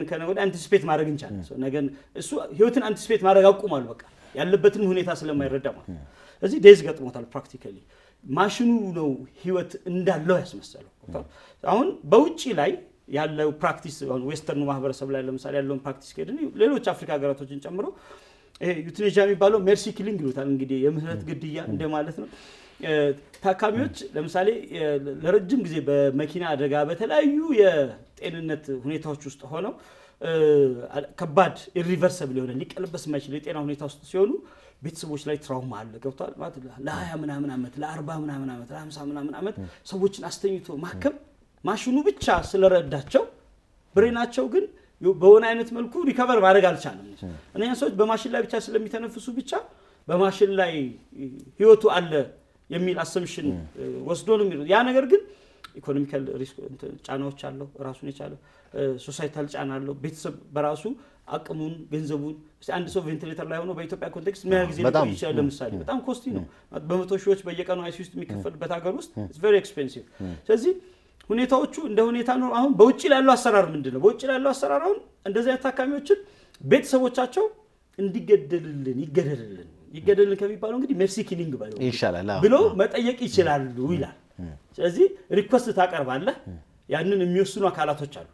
ከነገ ወዲያ አንቲሲፔት ማድረግ እንችላለን። ነገን እሱ ህይወትን አንቲሲፔት ማድረግ አቁሟል። በቃ ያለበትን ሁኔታ ስለማይረዳ ማለት ነው። ስለዚህ ዴዝ ገጥሞታል። ፕራክቲካሊ ማሽኑ ነው ህይወት እንዳለው ያስመሰለው። አሁን በውጪ ላይ ያለው ፕራክቲስ አሁን ዌስተርኑ ማህበረሰብ ላይ ለምሳሌ ያለውን ፕራክቲስ ከሄድን ሌሎች አፍሪካ ሀገራቶችን ጨምሮ ይሄ ዩትኒዥያ የሚባለው ሜርሲ ኪሊንግ ይሉታል። እንግዲህ የምህረት ግድያ እንደማለት ነው። ታካሚዎች ለምሳሌ ለረጅም ጊዜ በመኪና አደጋ በተለያዩ የጤንነት ሁኔታዎች ውስጥ ሆነው ከባድ ኢሪቨርሰብል የሆነ ሊቀለበስ የማይችል የጤና ሁኔታ ውስጥ ሲሆኑ ቤተሰቦች ላይ ትራውማ አለ። ገብቷል ማለት ለ20 ምናምን ዓመት ለ40 ምናምን ዓመት ለ50 ምናምን ዓመት ሰዎችን አስተኝቶ ማከም ማሽኑ ብቻ ስለረዳቸው ብሬናቸው ግን በሆነ አይነት መልኩ ሪከቨር ማድረግ አልቻለም። እነኛ ሰዎች በማሽን ላይ ብቻ ስለሚተነፍሱ ብቻ በማሽን ላይ ህይወቱ አለ የሚል አሰምሽን ወስዶ ነው የሚሉት። ያ ነገር ግን ኢኮኖሚካል ሪስክ ጫናዎች አለው ራሱን የቻለ ሶሳይታል ጫና አለው። ቤተሰብ በራሱ አቅሙን ገንዘቡን አንድ ሰው ቬንቲሌተር ላይ ሆኖ በኢትዮጵያ ኮንቴክስት ምን ያህል ጊዜ ሊቆይ ይችላል? ለምሳሌ በጣም ኮስቲ ነው። በመቶ ሺዎች በየቀኑ አይሲ ውስጥ የሚከፈልበት ሀገር ውስጥ ኢትስ ቬሪ ኤክስፔንሲቭ። ስለዚህ ሁኔታዎቹ እንደ ሁኔታ ነው። አሁን በውጭ ላይ ያለው አሰራር ምንድነው? በውጭ ላይ ያለው አሰራር አሁን እንደዚህ አይነት ታካሚዎችን ቤተሰቦቻቸው ይገደልልን ከሚባለው እንግዲህ ሜርሲ ኪሊንግ ባለው ይሻላል ብሎ መጠየቅ ይችላሉ ይላል። ስለዚህ ሪኩዌስት ታቀርባለህ። ያንን የሚወስኑ አካላቶች አሉ።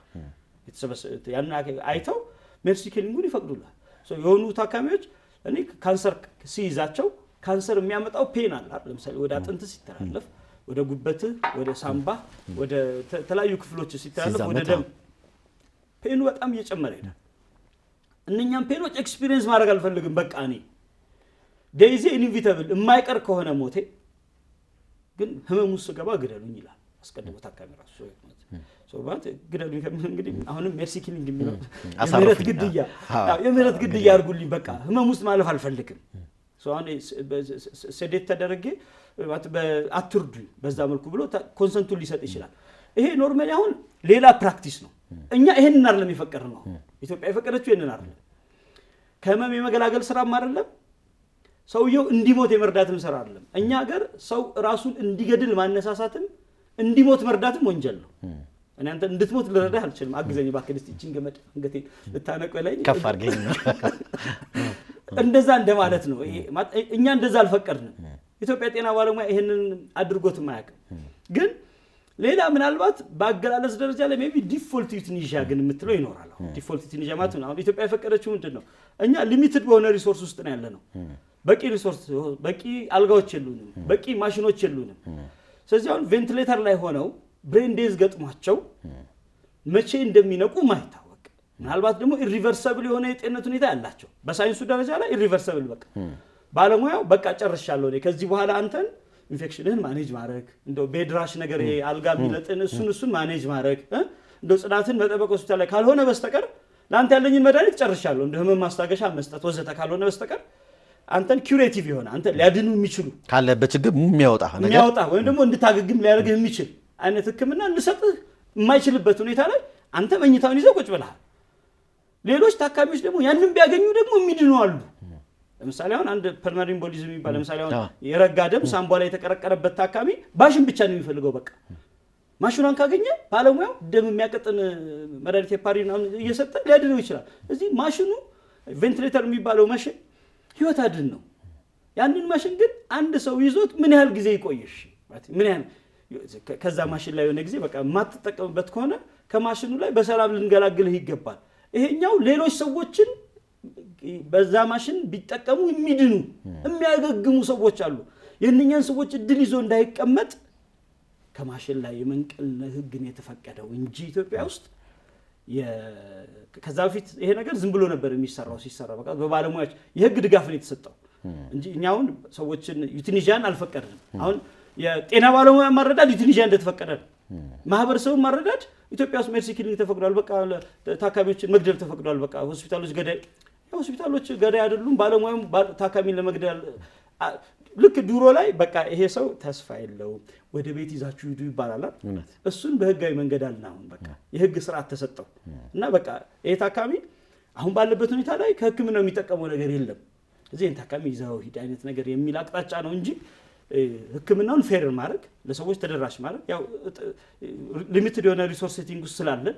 ያንን አይተው ሜርሲ ኪሊንጉን ይፈቅዱላል። የሆኑ ታካሚዎች እኔ ካንሰር ሲይዛቸው ካንሰር የሚያመጣው ፔን አለ። ለምሳሌ ወደ አጥንት ሲተላለፍ ወደ ጉበት ወደ ሳምባ ወደ ተለያዩ ክፍሎች ሲተላለፍ ወደ ደም ፔኑ በጣም እየጨመረ ይሄዳል። እነኛም ፔኖች ኤክስፒሪየንስ ማድረግ አልፈልግም። በቃ እኔ ዴይዚ ኢንቪተብል የማይቀር ከሆነ ሞቴ ግን ህመሙ ስገባ ግደሉኝ ይላል። አስቀድሞ ታካሚ ራሱ ሶባት ግደሉኝ ከምን እንግዲህ አሁንም ሜርሲ ኪሊንግ የሚለው የምህረት ግድያ አድርጉልኝ በቃ ህመም ውስጥ ማለፍ አልፈልግም። አሁን ሴዴት ተደረገ አትርዱኝ በዛ መልኩ ብሎ ኮንሰንቱን ሊሰጥ ይችላል። ይሄ ኖርማሊ አሁን ሌላ ፕራክቲስ ነው። እኛ ይሄንን አይደለም የፈቀድነው። ኢትዮጵያ የፈቀደችው ይሄንን አይደለም። ከህመም የመገላገል ስራም አይደለም፣ ሰውየው እንዲሞት የመርዳትም ስራ አይደለም። እኛ ሀገር ሰው ራሱን እንዲገድል ማነሳሳትም እንዲሞት መርዳትም ወንጀል ነው። እኔ አንተ እንድትሞት ልረዳህ አልችልም። አግዘኝ እባክህ እስቲ እቺን ገመድ አንገቴ ልታነቀው ላይ ከፍ አድርገኝ እንደዛ እንደማለት ነው። እኛ እንደዛ አልፈቀድንም። ኢትዮጵያ ጤና ባለሙያ ይሄንን አድርጎትም አያውቅም። ግን ሌላ ምናልባት በአገላለጽ ደረጃ ላይ ሜቢ ዲፎልት ዩትኒዥያ ግን የምትለው ይኖራል። ዲፎልት ዩትኒዥያ ማለት ነው ኢትዮጵያ የፈቀደችው ምንድነው? እኛ ሊሚትድ በሆነ ሪሶርስ ውስጥ ነው ያለነው። በቂ ሪሶርስ በቂ አልጋዎች የሉንም፣ በቂ ማሽኖች የሉንም። ስለዚህ አሁን ቬንቲሌተር ላይ ሆነው ብሬን ዴዝ ገጥሟቸው መቼ እንደሚነቁ ማይታወቅ ምናልባት ደግሞ ኢሪቨርሰብል የሆነ የጤንነት ሁኔታ ያላቸው በሳይንሱ ደረጃ ላይ ኢሪቨርሰብል በቃ ባለሙያው በቃ ጨርሻለሁ እኔ ከዚህ በኋላ አንተን ኢንፌክሽንህን ማኔጅ ማድረግ እንደው ቤድራሽ ነገር አልጋ የሚለጥን እሱን ማኔጅ ማድረግ እንደው ጽዳትን መጠበቅ ሆስፒታል ላይ ካልሆነ በስተቀር ለአንተ ያለኝን መድኃኒት ጨርሻለሁ እንደ ህመም ማስታገሻ መስጠት ወዘተ ካልሆነ በስተቀር አንተን ኩሬቲቭ ይሆነ አንተ ሊያድኑ የሚችሉ ካለበት ችግር የሚያወጣ ወይም ደግሞ እንድታገግም ሊያደርግህ የሚችል አይነት ህክምና ልሰጥህ የማይችልበት ሁኔታ ላይ አንተ መኝታውን ይዘህ ቁጭ ብለሃል። ሌሎች ታካሚዎች ደግሞ ያንን ቢያገኙ ደግሞ የሚድኑ አሉ። ለምሳሌ አሁን አንድ ፐልሞናሪ ኤምቦሊዝም የሚባል ለምሳሌ አሁን የረጋ ደም ሳምቧ ላይ የተቀረቀረበት ታካሚ ማሽን ብቻ ነው የሚፈልገው። በቃ ማሽኗን ካገኘ ባለሙያው ደም የሚያቀጥን መድኃኒት ሄፓሪን እየሰጠ ሊያድነው ይችላል። እዚህ ማሽኑ ቬንቲሌተር የሚባለው ማሽን ህይወት አድን ነው። ያንን ማሽን ግን አንድ ሰው ይዞት ምን ያህል ጊዜ ይቆይሽ ማለት ምን ያህል ከዛ ማሽን ላይ የሆነ ጊዜ በቃ የማትጠቀምበት ከሆነ ከማሽኑ ላይ በሰላም ልንገላግልህ ይገባል። ይሄኛው ሌሎች ሰዎችን በዛ ማሽን ቢጠቀሙ የሚድኑ የሚያገግሙ ሰዎች አሉ። የእነኛን ሰዎች እድል ይዞ እንዳይቀመጥ ከማሽን ላይ የመንቀል ህግን የተፈቀደው እንጂ ኢትዮጵያ ውስጥ ከዛ በፊት ይሄ ነገር ዝም ብሎ ነበር የሚሰራው። ሲሰራ በቃ በባለሙያዎች የህግ ድጋፍ ነው የተሰጠው እንጂ እኛውን ሰዎችን ዩቲኒዚያን አልፈቀድንም። አሁን የጤና ባለሙያ ማረዳድ ዩቲኒዚያ እንደተፈቀደ ነው። ማህበረሰቡን ማረዳድ ኢትዮጵያ ውስጥ ሜርሲ ኪሊንግ ተፈቅዷል። በቃ ታካሚዎችን መግደል ተፈቅዷል። በቃ ሆስፒታሎች ገዳይ አይደሉም። ባለሙያም ታካሚን ለመግደል ልክ ድሮ ላይ በቃ ይሄ ሰው ተስፋ የለውም ወደ ቤት ይዛችሁ ሂዱ ይባላል። እሱን በህጋዊ መንገድ አልና አሁን በቃ የህግ ስርዓት ተሰጠው እና በቃ ይሄ ታካሚ አሁን ባለበት ሁኔታ ላይ ከህክምናው የሚጠቀመው ነገር የለም። እዚህ ታካሚ ይዛው ሂድ አይነት ነገር የሚል አቅጣጫ ነው እንጂ ህክምናውን ፌር ማድረግ ለሰዎች ተደራሽ ማድረግ ያው ሊሚትድ የሆነ ሪሶርስ ሴቲንግ ውስጥ ስላለን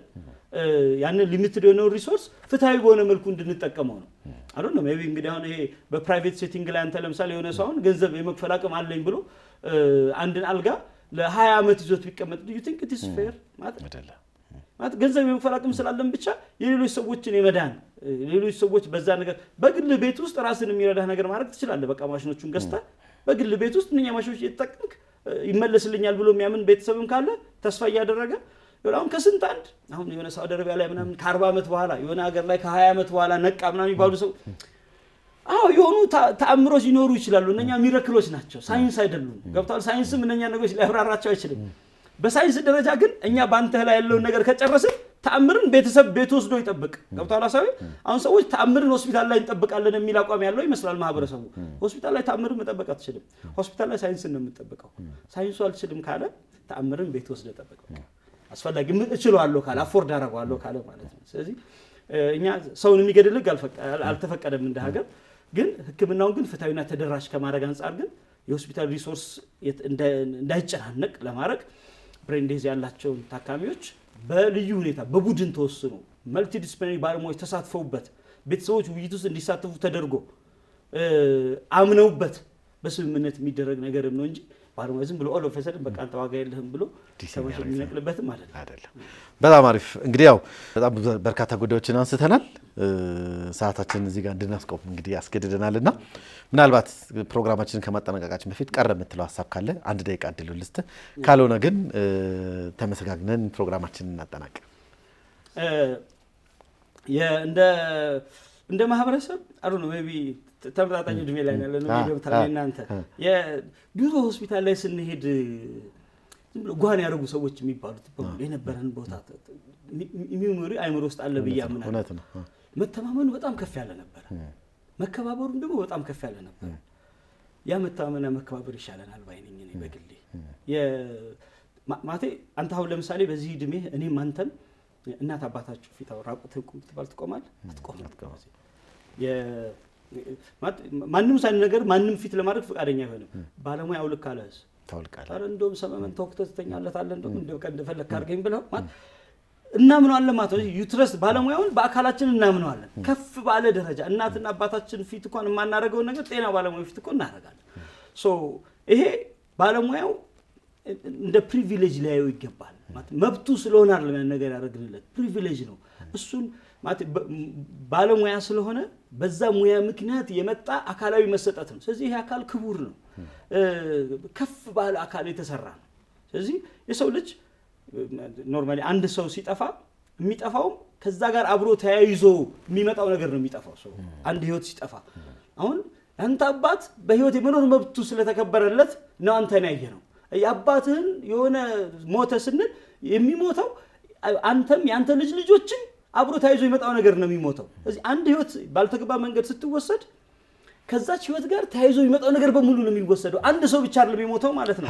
ያንን ሊሚትድ የሆነ ሪሶርስ ፍትሃዊ በሆነ መልኩ እንድንጠቀመው ነው። አሁን ነው ሜቢ እንግዲህ አሁን ይሄ በፕራይቬት ሴቲንግ ላይ አንተ ለምሳሌ የሆነ ሰው አሁን ገንዘብ የመክፈል አቅም አለኝ ብሎ አንድን አልጋ ለ20 ዓመት ይዞት ቢቀመጥ do you think it is fair ማለት ገንዘብ የመክፈል አቅም ስላለን ብቻ የሌሎች ሰዎችን የመዳን ሌሎች ሰዎች በዛ ነገር በግል ቤት ውስጥ ራስን የሚረዳ ነገር ማድረግ ትችላለህ። በቃ ማሽኖቹን ገዝተህ በግል ቤት ውስጥ እነኛ ማሽኖች እየተጠቀምክ ይመለስልኛል ብሎ የሚያምን ቤተሰብም ካለ ተስፋ እያደረገ አሁን ከስንት አንድ አሁን የሆነ ሳውዲ አረቢያ ላይ ምናምን ከ40 ዓመት በኋላ የሆነ ሀገር ላይ ከ20 ዓመት በኋላ ነቃ ምናምን ይባሉ ሰው የሆኑ ተአምሮች ሊኖሩ ይችላሉ። እነኛ ሚራክሎች ናቸው፣ ሳይንስ አይደሉም። ገብቷል? ሳይንስም እነኛ ነገሮች ሊያብራራቸው አይችልም። በሳይንስ ደረጃ ግን እኛ ባንተ ላይ ያለውን ነገር ከጨረስን ተአምርን ቤተሰብ ቤት ወስዶ ይጠብቅ። ገብቷል? አሁን ሰዎች ተአምርን ሆስፒታል ላይ እንጠብቃለን የሚል አቋም ያለው ይመስላል ማህበረሰቡ። ሆስፒታል ላይ ተአምርን መጠበቅ አትችልም። ሆስፒታል ላይ ሳይንስን ነው የምትጠብቀው። ሳይንሱ አልችልም ካለ ተአምርን ቤት ወስዶ ጠብቀው። አስፈላጊ እችላለሁ ካለ አፎርድ አደርገዋለሁ ካለ ማለት ነው። ስለዚህ እኛ ሰውን የሚገድል ህግ አልተፈቀደም እንደ ሀገር። ግን ህክምናውን ግን ፍትሃዊና ተደራሽ ከማድረግ አንጻር ግን የሆስፒታል ሪሶርስ እንዳይጨናነቅ ለማድረግ ብሬን ዲዝ ያላቸውን ታካሚዎች በልዩ ሁኔታ በቡድን ተወስኖ መልቲ ዲስፕሊናሪ ባለሙያዎች ተሳትፈውበት ቤተሰቦች ውይይት ውስጥ እንዲሳተፉ ተደርጎ አምነውበት በስምምነት የሚደረግ ነገርም ነው እንጂ ባለሙያ ዝም ብሎ ኦል ኦፍ ሰደን በቃ አንተ ዋጋ የለህም ብሎ ሰዎች የሚነቅልበትም አይደለም። በጣም አሪፍ። እንግዲህ ያው በጣም በርካታ ጉዳዮችን አንስተናል። ሰዓታችንን እዚህ ጋር እንድናስቆም እንግዲህ ያስገድደናልና ምናልባት ፕሮግራማችንን ከማጠናቀቃችን በፊት ቀረ የምትለው ሀሳብ ካለ አንድ ደቂቃ እድል ልስጥ፣ ካልሆነ ግን ተመሰጋግነን ፕሮግራማችንን እናጠናቅ። እንደ ማህበረሰብ አሩ ነው ሜቢ ተመጣጣኝ እድሜ ላይ ያለ ነው ገብታለህ እናንተ የዱሮ ሆስፒታል ላይ ስንሄድ ዝም ብሎ ጓን ያደርጉ ሰዎች የሚባሉት በሙሉ የነበረን ቦታ ሚሞሪ አይምሮ ውስጥ አለ ብዬ አምናለሁ። መተማመኑ በጣም ከፍ ያለ ነበር፣ መከባበሩም ደግሞ በጣም ከፍ ያለ ነበር። ያ መተማመንና መከባበር ይሻለናል ባይነኝ እኔ በግሌ ማቴ አንተ አሁን ለምሳሌ በዚህ እድሜ እኔም አንተም እናት አባታችሁ ፊት አውራቁት ትባል ትቆማለህ አትቆምም። ማንም ሳይን ነገር ማንም ፊት ለማድረግ ፈቃደኛ አይሆንም። ባለሙያ አውልክ አለስ ታውልቃለህ። አረ እንደውም ሰመመን ተወክተተኛለት አለ እንደው እንደፈለክ አድርገኝ ብለው ማለት እናምነዋለን ማለት ነው። ዩትረስ ባለሙያውን በአካላችን እናምነዋለን። ከፍ ባለ ደረጃ እናትና አባታችን ፊት እንኳን የማናደርገው ነገር ጤና ባለሙያው ፊት እንኳን እናደርጋለን። ሶ ይሄ ባለሙያው እንደ ፕሪቪሌጅ ሊያየው ይገባል ማለት መብቱ ስለሆነ አይደለም ነገር ያደርግልለት ፕሪቪሌጅ ነው። እሱን ማለት ባለሙያ ስለሆነ በዛ ሙያ ምክንያት የመጣ አካላዊ መሰጠት ነው። ስለዚህ ይሄ አካል ክቡር ነው፣ ከፍ ባለ አካል የተሰራ ነው። ስለዚህ የሰው ልጅ ኖርማሊ አንድ ሰው ሲጠፋ የሚጠፋው ከዛ ጋር አብሮ ተያይዞ የሚመጣው ነገር ነው የሚጠፋው። ሰው አንድ ህይወት ሲጠፋ አሁን አንተ አባት በህይወት የመኖር መብቱ ስለተከበረለት ነው አንተን ያየነው ያባትህን የሆነ ሞተ ስንል የሚሞተው አንተም ያንተ ልጆችም አብሮ ታይዞ ይመጣው ነገር ነው የሚሞተው ስለዚህ አንድ ህይወት ባልተገባ መንገድ ስትወሰድ ከዛች ህይወት ጋር ታይዞ ይመጣው ነገር በሙሉ ነው የሚወሰደው አንድ ሰው ብቻ አይደለም የሚሞተው ማለት ነው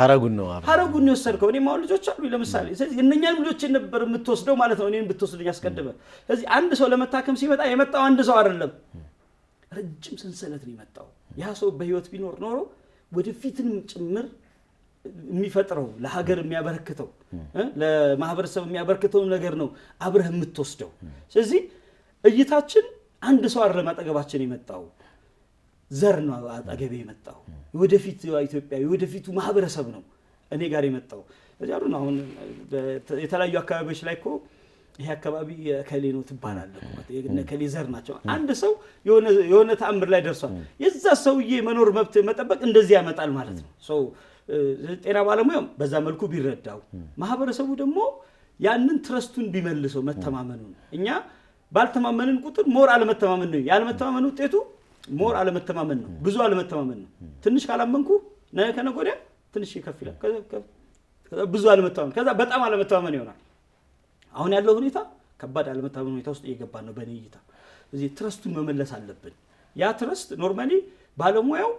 ሐረጉን ይወሰድከው እኔ ማው ልጆች አሉ ለምሳሌ ስለዚህ እነኛን ልጆች ነበር የምትወስደው ማለት ነው እኔን ብትወስደኝ አስቀድመ ስለዚህ አንድ ሰው ለመታከም ሲመጣ የመጣው አንድ ሰው አይደለም ረጅም ሰንሰለት ነው የመጣው ያ ሰው በህይወት ቢኖር ኖሮ ወደፊትም ጭምር የሚፈጥረው ለሀገር የሚያበረክተው ለማህበረሰብ የሚያበረክተው ነገር ነው አብረህ የምትወስደው ስለዚህ እይታችን አንድ ሰው አይደለም አጠገባችን የመጣው ዘር ነው አጠገቤ የመጣው ወደፊት ኢትዮጵያ ወደፊቱ ማህበረሰብ ነው እኔ ጋር የመጣው እዚያሉ ነው አሁን የተለያዩ አካባቢዎች ላይ እኮ ይሄ አካባቢ የከሌ ነው ትባላለህ የከሌ ዘር ናቸው አንድ ሰው የሆነ ተአምር ላይ ደርሷል የዛ ሰውዬ መኖር መብት መጠበቅ እንደዚህ ያመጣል ማለት ነው ሶ ጤና ባለሙያው በዛ መልኩ ቢረዳው ማህበረሰቡ ደግሞ ያንን ትረስቱን ቢመልሰው መተማመኑን እኛ ባልተማመንን ቁጥር ሞር አለመተማመን ነው ያለመተማመን ውጤቱ ሞር አለመተማመን ነው ብዙ አለመተማመን ነው ትንሽ ካላመንኩ ከነጎዳ ትንሽ ይከፍላል ከዛ ብዙ አለመተማመን ከዛ በጣም አለመተማመን ይሆናል አሁን ያለው ሁኔታ ከባድ አለመተማመን ሁኔታ ውስጥ እየገባ ነው በነይታ እዚህ ትረስቱን መመለስ አለብን ያ ትረስት ኖርማሊ ባለሙያው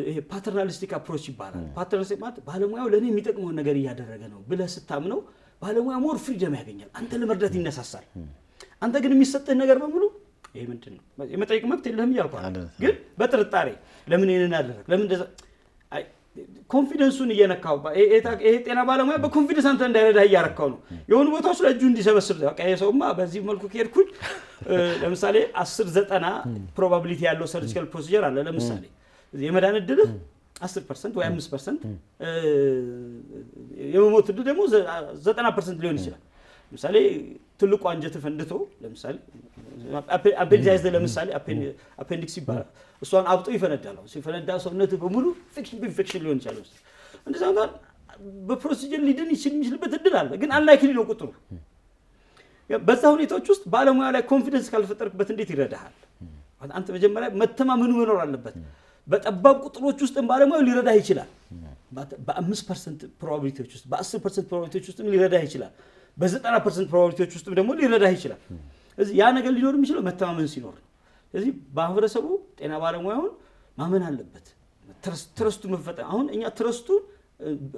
ይሄ ፓተርናሊስቲክ አፕሮች ይባላል ፓተርናሊስቲክ ማለት ባለሙያው ለኔ የሚጠቅመው ነገር እያደረገ ነው ብለህ ስታምነው ባለሙያው ሞር ፍሪደም ያገኛል አንተ ለመርዳት ይነሳሳል አንተ ግን የሚሰጥህ ነገር በሙሉ ይሄ ምንድነው የመጠየቅ መብት የለህም ይያልኳል ግን በጥርጣሬ ለምን ይሄንን አደረክ ለምን እንደዛ ኮንፊደንሱን እየነካው ይሄ ጤና ባለሙያ በኮንፊደንስ አንተ እንዳይረዳ ያያረካው ነው የሆኑ ቦታዎች ላይ እጁ እንዲሰበስብ በቃ ይሄሰውማ በዚህ መልኩ ከሄድኩኝ ለምሳሌ 10-90 ፕሮባቢሊቲ ያለው ሰርጂካል ፕሮሲጀር አለ ለምሳሌ የመዳን እድል 10% ወይ 5% የሞት እድል ደግሞ 90% ሊሆን ይችላል ለምሳሌ ትልቁ አንጀት ፈንድቶ ለምሳሌ አፔንዲክስ ለምሳሌ አፔንዲክስ ይባላል እሷን አብጦ ይፈነዳል ሲፈነዳ ሰውነት በሙሉ ኢንፌክሽን ሊሆን ይችላል እንደዛ ጋር በፕሮሲጀር ሊድን ይችላልበት እድል አለ ግን አንላይክሊ ነው ቁጥሩ በዛ ሁኔታዎች ውስጥ ባለሙያ ላይ ኮንፊደንስ ካልፈጠርክበት እንዴት ይረዳሃል አንተ መጀመሪያ መተማመኑ መኖር አለበት በጠባብ ቁጥሮች ውስጥ ባለሙያው ሊረዳህ ይችላል በ5% ፕሮባቢሊቲዎች ውስጥ በ10% ፕሮባቢሊቲዎች ውስጥ ሊረዳህ ይችላል በ90% ፕሮባቢሊቲዎች ውስጥ ደግሞ ሊረዳህ ይችላል ስለዚህ ያ ነገር ሊኖር የሚችለው መተማመን ሲኖር ነው ስለዚህ ማህበረሰቡ ጤና ባለሙያውን ማመን አለበት ትረስቱ መፈጠር አሁን እኛ ትረስቱ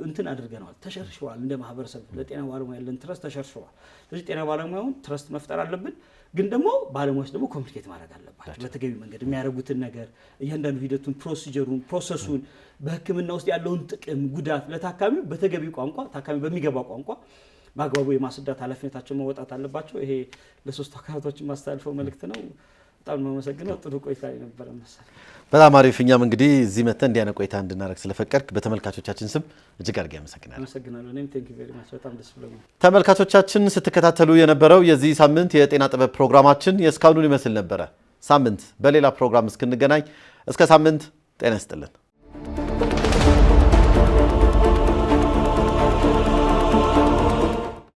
እንትን አድርገናል ተሸርሽዋል እንደ ማህበረሰብ ለጤና ባለሙያ ያለን ትረስት ተሸርሽዋል ስለዚህ ጤና ባለሙያውን ትረስት መፍጠር አለብን ግን ደግሞ ባለሙያዎች ደግሞ ኮሚኒኬት ማድረግ አለባቸው በተገቢ መንገድ የሚያደርጉትን ነገር እያንዳንዱ ሂደቱን ፕሮሲጀሩን ፕሮሰሱን በህክምና ውስጥ ያለውን ጥቅም ጉዳት ለታካሚው በተገቢ ቋንቋ ታካሚው በሚገባ ቋንቋ ማግባቡ የማስረዳት ኃላፊነታቸውን መወጣት አለባቸው ይሄ ለሶስት አካላቶች ማስተላለፈው መልእክት ነው በጣም መሰግነው ጥሩ ቆይታ ነበር መሰለኝ በጣም አሪፍ እኛም እንግዲህ እዚህ መተን እንዲያነ ቆይታ እንድናረግ ስለፈቀድክ በተመልካቾቻችን ስም እጅግ አድርጌ አመሰግናለሁ እኔም ቴንክ ዩ ቬሪ ማች በጣም ደስ ብሎኛል ተመልካቾቻችን ስትከታተሉ የነበረው የዚህ ሳምንት የጤና ጥበብ ፕሮግራማችን የስካውኑን ይመስል ነበር ሳምንት በሌላ ፕሮግራም እስክንገናኝ እስከ ሳምንት ጤና ይስጥልን